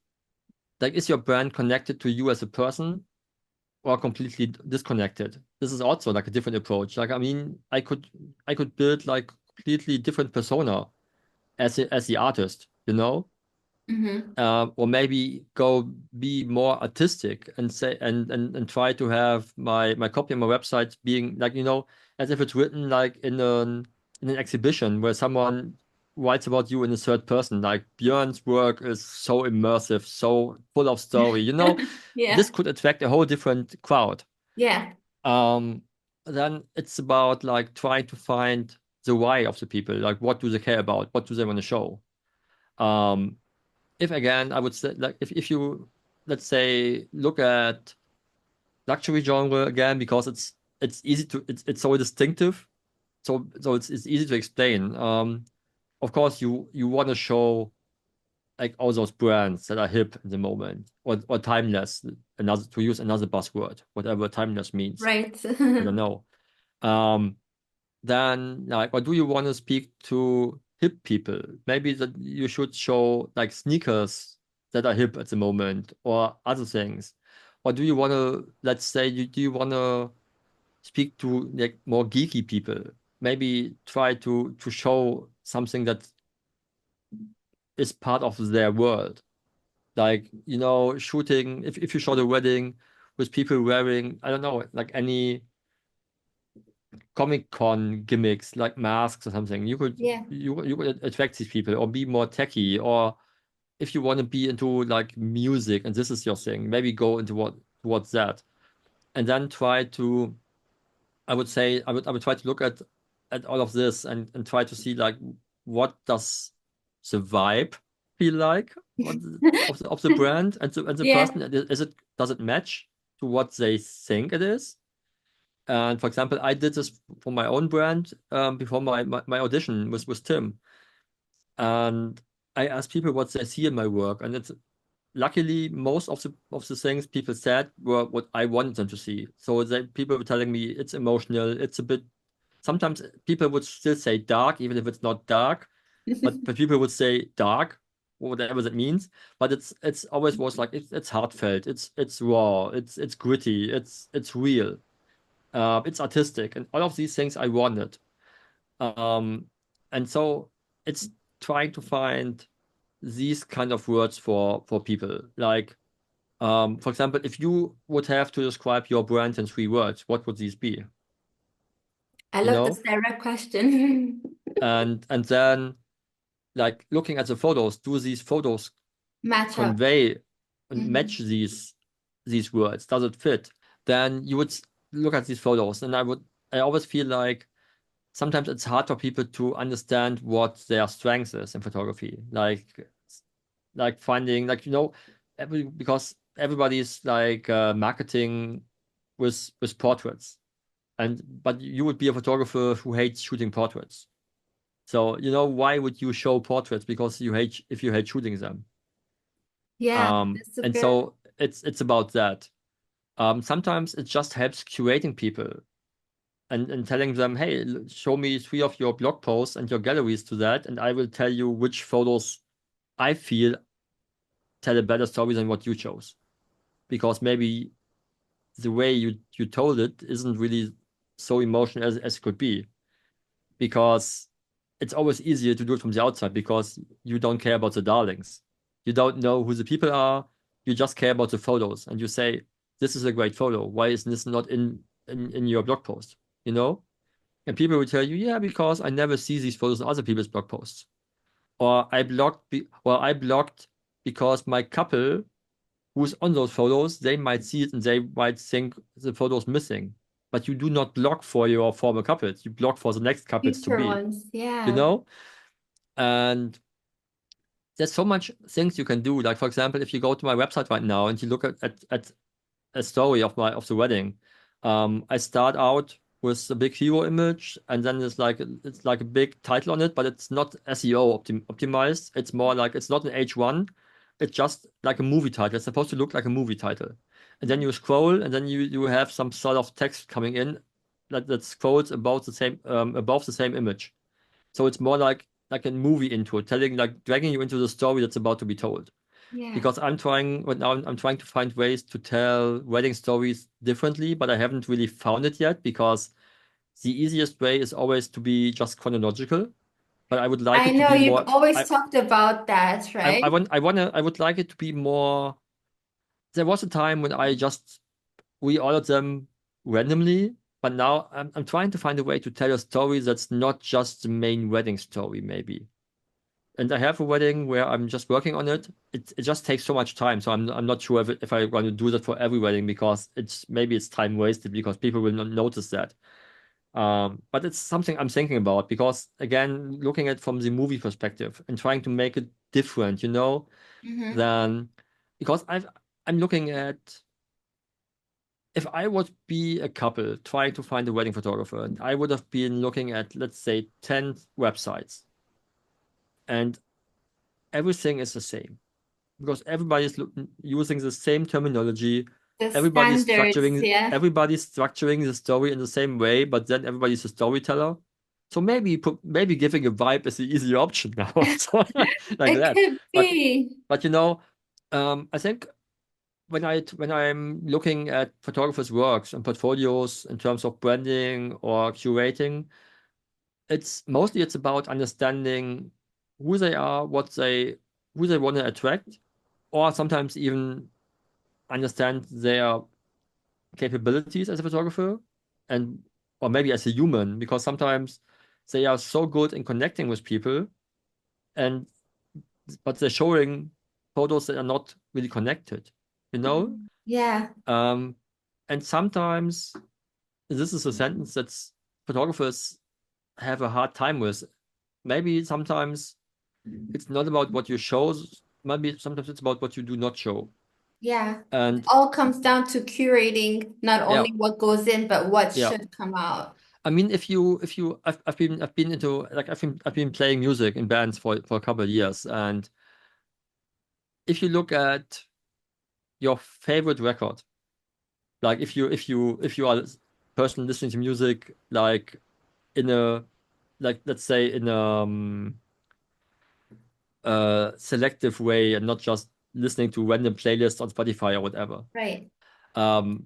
like is your brand connected to you as a person or completely disconnected? This is also like a different approach. Like, I mean, I could build like completely different persona as as the artist. you know? Hmm. Or maybe go be more artistic and say and try to have my copy on my website being like, as if it's written like in an exhibition where someone writes about you in a third person. Like Björn's work is so immersive, so full of story. This Yeah. could attract a whole different crowd. Yeah. Um, then it's about like trying to find the why of the people. Like what do they care about? What do they want to show? Um, if again, I would say like if you let's say look at luxury genre again because it's easy to it's so distinctive, so it's easy to explain. Of course you want to show like all those brands that are hip in the moment or timeless, another to use another buzzword, whatever timeless means. Right. I don't know. Um, then like or do you want to speak to hip people? Maybe that you should show like sneakers that are hip at the moment or other things. Or do you want to, let's say, do you want to speak to like more geeky people? Maybe try to show something that is part of their world. Like, shooting, if you shot a wedding with people wearing, I don't know, like any Comic Con gimmicks like masks or something. You could Yeah. you could attract these people or be more techy, or if you want to be into like music and this is your thing, maybe go into towards that. And then try to I would say I would try to look at all of this and try to see like what does the vibe feel like of the brand and the Yeah. person. Does it match to what they think it is? And for example, I did this for my own brand before my audition with Tim. And I asked people what they see in my work. And it's luckily most of the things people said were what I wanted them to see. So people were telling me it's emotional, it's a bit sometimes people would still say dark, even if it's not dark, but people would say dark, whatever that means. But it's always was like it's heartfelt, it's raw, it's gritty, it's real. It's artistic, and all of these things I wanted. Um, and so it's trying to find these kind of words for people. Like, for example, if you would have to describe your brand in 3 words, what would these be? I You love know? this direct question. And then like looking at the photos, do these photos Match up. convey and match Hmm. these words? Does it fit? Then you would look at these photos, and I always feel like sometimes it's hard for people to understand what their strength is in photography. Like finding like because everybody's like marketing with portraits, and but you would be a photographer who hates shooting portraits. So why would you show portraits? Because you hate shooting them. Yeah, that's a And very, so it's about that. Sometimes it just helps curating people and telling them, hey, show me 3 of your blog posts and your galleries to that, and I will tell you which photos I feel tell a better story than what you chose. Because maybe the way you told it isn't really so emotional as it could be. Because it's always easier to do it from the outside because you don't care about the darlings. You don't know who the people are. You just care about the photos, and you say, "This is a great photo. Why is this not in your blog post?" You know? And people will tell you, "Yeah, because I never see these photos in other people's blog posts." Or I blocked because my couple who's on those photos, they might see it and they might think the photo's missing. But you do not block for your former couples. You block for the next couples to future be, ones. you Yeah. know? And there's so much things you can do. Like for example, if you go to my website right now and you look at a story of the wedding, I start out with a big hero image, and then it's like a big title on it, but it's not SEO optimized. It's more like it's not an H1. It's just like a movie title. It's supposed to look like a movie title. And then you scroll, and then you have some sort of text coming in that scrolls about the same above the same image. So it's more like a movie intro, telling like dragging you into the story that's about to be told. Yeah. Because I'm trying right now, I'm trying to find ways to tell wedding stories differently, but I haven't really found it yet because the easiest way is always to be just chronological. but I would like I it to know be you've more. always talked about that, right? I would like it to be more. There was a time when I just reordered them randomly, but now I'm trying to find a way to tell a story that's not just the main wedding story, maybe. And I have a wedding where I'm just working on it. It just takes so much time, so I'm not sure if I want to do that for every wedding because it's time wasted because people will not notice that. But it's something I'm thinking about because again, looking at from the movie perspective and trying to make it different, Mm-hmm. than because I'm looking at if I would be a couple trying to find a wedding photographer, and I would have been looking at, let's say, 10 websites, and everything is the same because using the same terminology. The standards, yeah. Everybody's structuring the story in the same way, but then everybody's a storyteller. So maybe giving a vibe is the easier option now. So like It that. could But be. but I think when I'm looking at photographers' works and portfolios in terms of branding or curating, it's about understanding who they are, who they want to attract, or sometimes even understand their capabilities as a photographer and or maybe as a human, because sometimes they are so good in connecting with people and but they're showing photos that are not really connected, you know? Mhm. Yeah, Um, and sometimes this is a sentence that photographers have a hard time with. Maybe sometimes it's not about what you show, maybe sometimes it's about what you do not show. yeah. It And all comes down to curating not yeah, only what goes in, but what yeah. should come out. I mean, if you, I've been into like I've been playing music in bands for a couple of years, and if you look at your favorite record, like if you are a person listening to music like in a like let's say in a selective way and not just listening to random playlists on Spotify or whatever. Right. Um,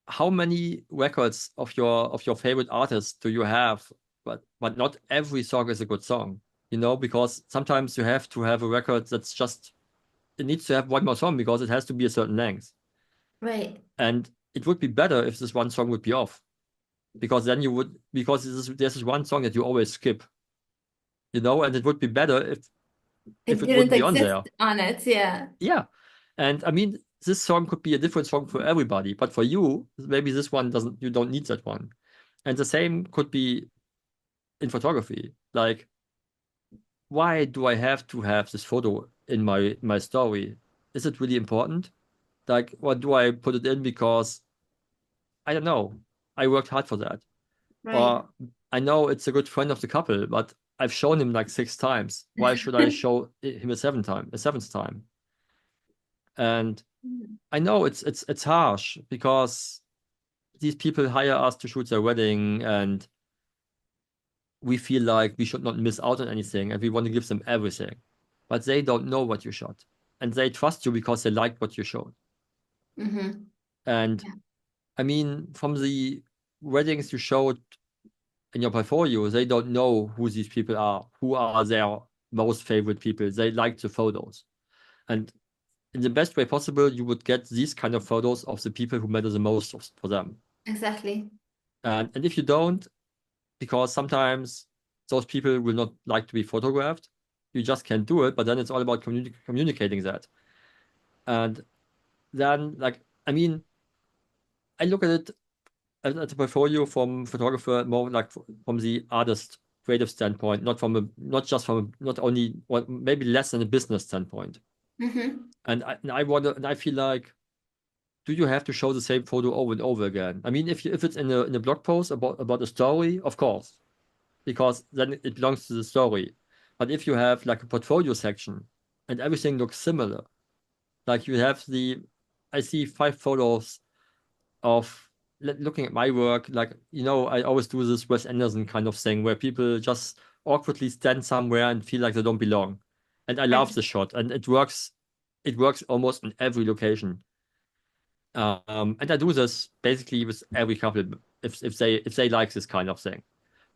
how many records of your favorite artists do you have? But not every song is a good song, because sometimes you have to have a record that's just it needs to have one more song because it has to be a certain length. Right. And it would be better if this one song would be off because then you would because there's this one song that you always skip, and it would be better if It it didn't wouldn't be on there. exist on it. Yeah. Yeah. And I mean, this song could be a different song for everybody, but for you, maybe this one doesn't, you don't need that one. And the same could be in photography. Like, why do I have to have this photo in my story? Is it really important? Like, or do I put it in because I don't know. I worked hard for that. Right. Or I know it's a good friend of the couple, but I've shown him like 6 times. Why should I show him a seventh time? And I know it's harsh because these people hire us to shoot their wedding and we feel like we should not miss out on anything and we want to give them everything. But they don't know what you shot. And they trust you because they like what you showed. Mm-hmm. And Yeah, I mean, from the weddings you showed in your portfolio, they don't know who these people are, who are their most favorite people. They like the photos. And in the best way possible, you would get these kind of photos of the people who matter the most for them. exactly. And if you don't, because sometimes those people will not like to be photographed, you just can't do it. But then it's all about communicating that. And then, like, I mean, I look at it at the portfolio from photographer more like from the artist creative standpoint, not just from not only or maybe less than a business standpoint. Mm-hmm. And I wonder, and I feel like, do you have to show the same photo over and over again? I mean, if it's in a blog post about a story, of course, because then it belongs to the story. But if you have like a portfolio section and everything looks similar, like you have I see 5 photos of looking at my work, like, I always do this Wes Anderson kind of thing where people just awkwardly stand somewhere and feel like they don't belong. And I love Right. the shot and it works almost in every location. And I do this basically with every couple if they like this kind of thing.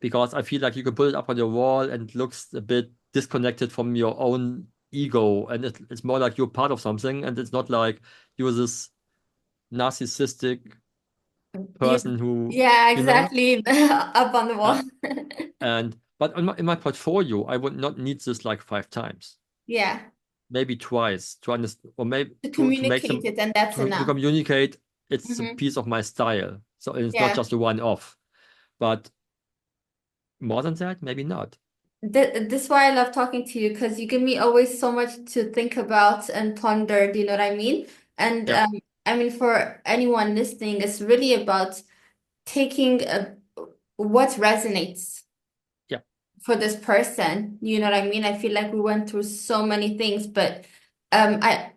because I feel like you can put it up on your wall and it looks a bit disconnected from your own ego, and it's more like you're part of something, and it's not like you're this narcissistic Yeah, person who, yeah, you know, exactly. Up on the uh, wall. and but in my portfolio, I would not need this like 5 times, Yeah, maybe twice to understand, or maybe to to make communicate them it, and that's to enough. communicate it's a Hmm. piece of my style. So it's not Yeah. just a one-off, but more than that, maybe not. This is why I love talking to you because you give me always so much to think about and ponder. Do you know what I mean? And Yeah, I mean, for anyone listening, it's really about taking what resonates yeah, for this person. You know what I mean? I feel like we went through so many things, but I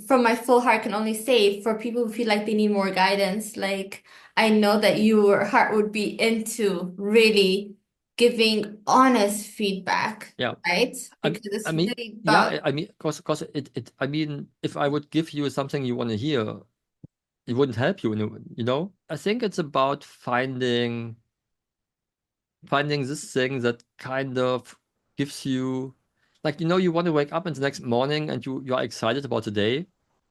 from my full heart can only say for people who feel like they need more guidance, like I know that your heart would be into really giving honest feedback, yeah. right? I, Because it's I mean, really yeah, about, I mean, because I mean, if I would give you something you want to hear, it wouldn't help you, you know? I think it's about finding this thing that kind of gives you, like, you know, you want to wake up in the next morning and you are excited about the day,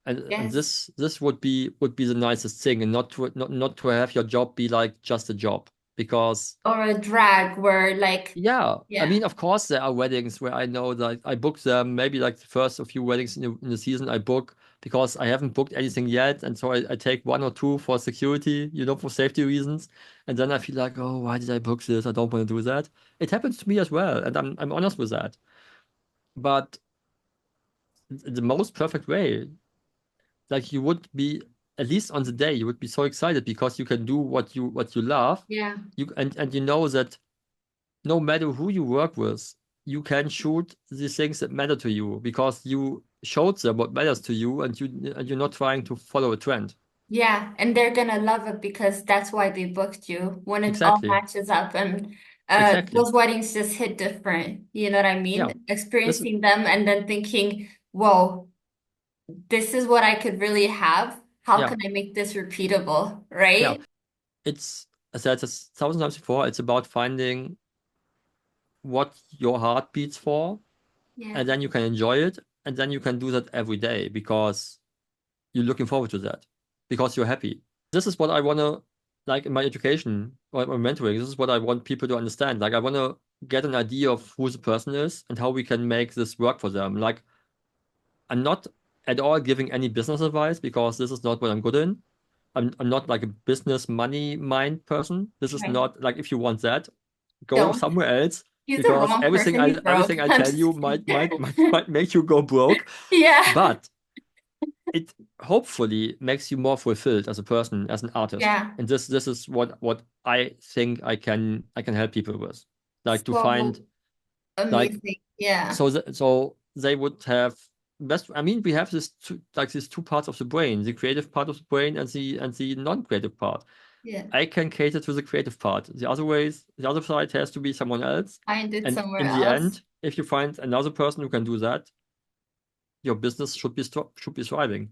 and yes, this would be the nicest thing, and not to have your job be like just a job, because or a drag where like, yeah, I yeah, mean, of course, there are weddings where I know that I book them, maybe like the first of few weddings in the season I book because I haven't booked anything yet. And so I take one or two for security, for safety reasons. And then I feel like, oh, why did I book this? I don't want to do that. It happens to me as well. And I'm honest with that. But the most perfect way, like you would be, at least on the day, you would be so excited because you can do what you love. yeah, And you know that no matter who you work with, you can shoot the things that matter to you because you showed them what matters to you, and you're not trying to follow a trend. yeah, and they're gonna love it because that's why they booked you when it all Exactly. matches up and Exactly. those weddings just hit different. You know what I Yeah. mean? This is Experiencing them and then thinking, whoa, this is what I could really have. How yeah. can I make this repeatable? Yeah. Right? It's as I said this thousand times before, it's about finding what your heart beats for, Yeah. and then you can enjoy it, and then you can do that every day because you're looking forward to that because you're happy. This is what I want to, like in my education or my mentoring, this is what I want people to understand. Like, I want to get an idea of who the person is and how we can make this work for them. Like, I'm not at all giving any business advice because this is not what I'm good in. I'm not like a business money mind person. This is Right. not like, if you want that, go Don't. somewhere else He's the because wrong everything person. I He's broke. everything I I'm tell just you kidding. might make you go broke. Yeah. But it hopefully makes you more fulfilled as a person, as an artist. Yeah. And this is what I think I can help people with, like to find, So like, amazing. Yeah. so they would have best. I mean, we have these two parts of the brain, the creative part of the brain and the non-creative part. Yeah. I can cater to the creative part. The other side has to be someone else. Find it And somewhere in the else. end, if you find another person who can do that, your business should be thriving,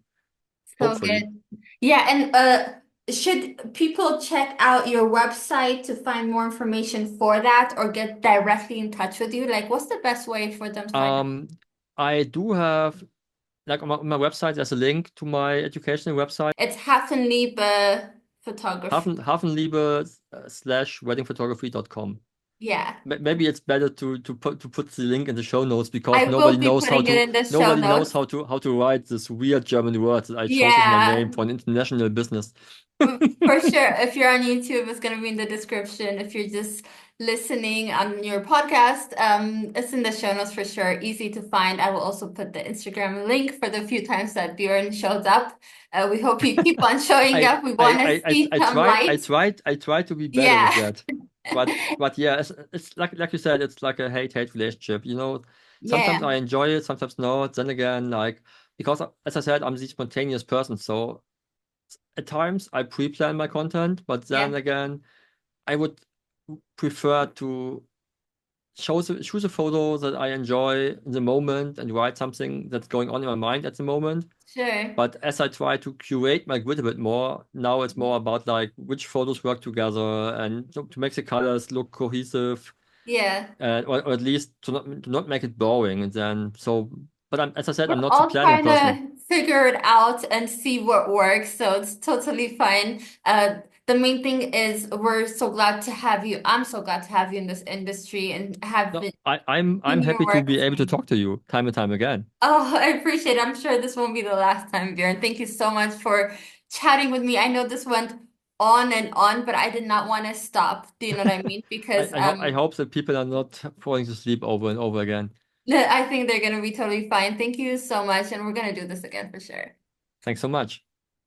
So hopefully. good. Yeah, and should people check out your website to find more information for that or get directly in touch with you? Like, what's the best way for them to find out? Um, I do have, like, on my website, there's a link to my educational website, It's Hafenliebe Photography. hafenliebe /weddingphotography.com. Yeah. Maybe it's better to put the link in the show notes because I will be putting it in the show nobody knows notes. how to write this weird German word that I chose as my Yeah. name for an international business. For sure. If you're on YouTube, it's going to be in the description. If you're just listening on your podcast, it's in the show notes for sure. Easy to find. I will also put the Instagram link for the few times that Björn shows up. We hope you keep on showing I up. We I want to I I see I some tried I light. tried I tried to be better with Yeah. that. But yeah, it's like you said, it's like a hate relationship. Sometimes Yeah. I enjoy it, sometimes not. Then again, like, because as I said, I'm the spontaneous person, so at times I pre-plan my content, but then Yeah. again, I would prefer to choose a photo that I enjoy in the moment and write something that's going on in my mind at the moment. Sure. But as I try to curate my grid a bit more, now it's more about like which photos work together and to make the colors look cohesive, Yeah. or at least to not make it boring. And then so, but as I said, I'm We're not the all planning trying person. to figure it out and see what works, so it's totally fine. The main thing is we're so glad to have you. I'm so glad to have you in this industry and have No, been I'm seen your happy to work. be able to talk to you time and time again. Oh, I appreciate it. I'm sure this won't be the last time, Björn. Thank you so much for chatting with me. I know this went on and on, but I did not want to stop. Do you know what I mean? Because I hope that people are not falling to sleep over and over again. I think they're gonna be totally fine. Thank you so much, and we're gonna do this again for sure. Thanks so much.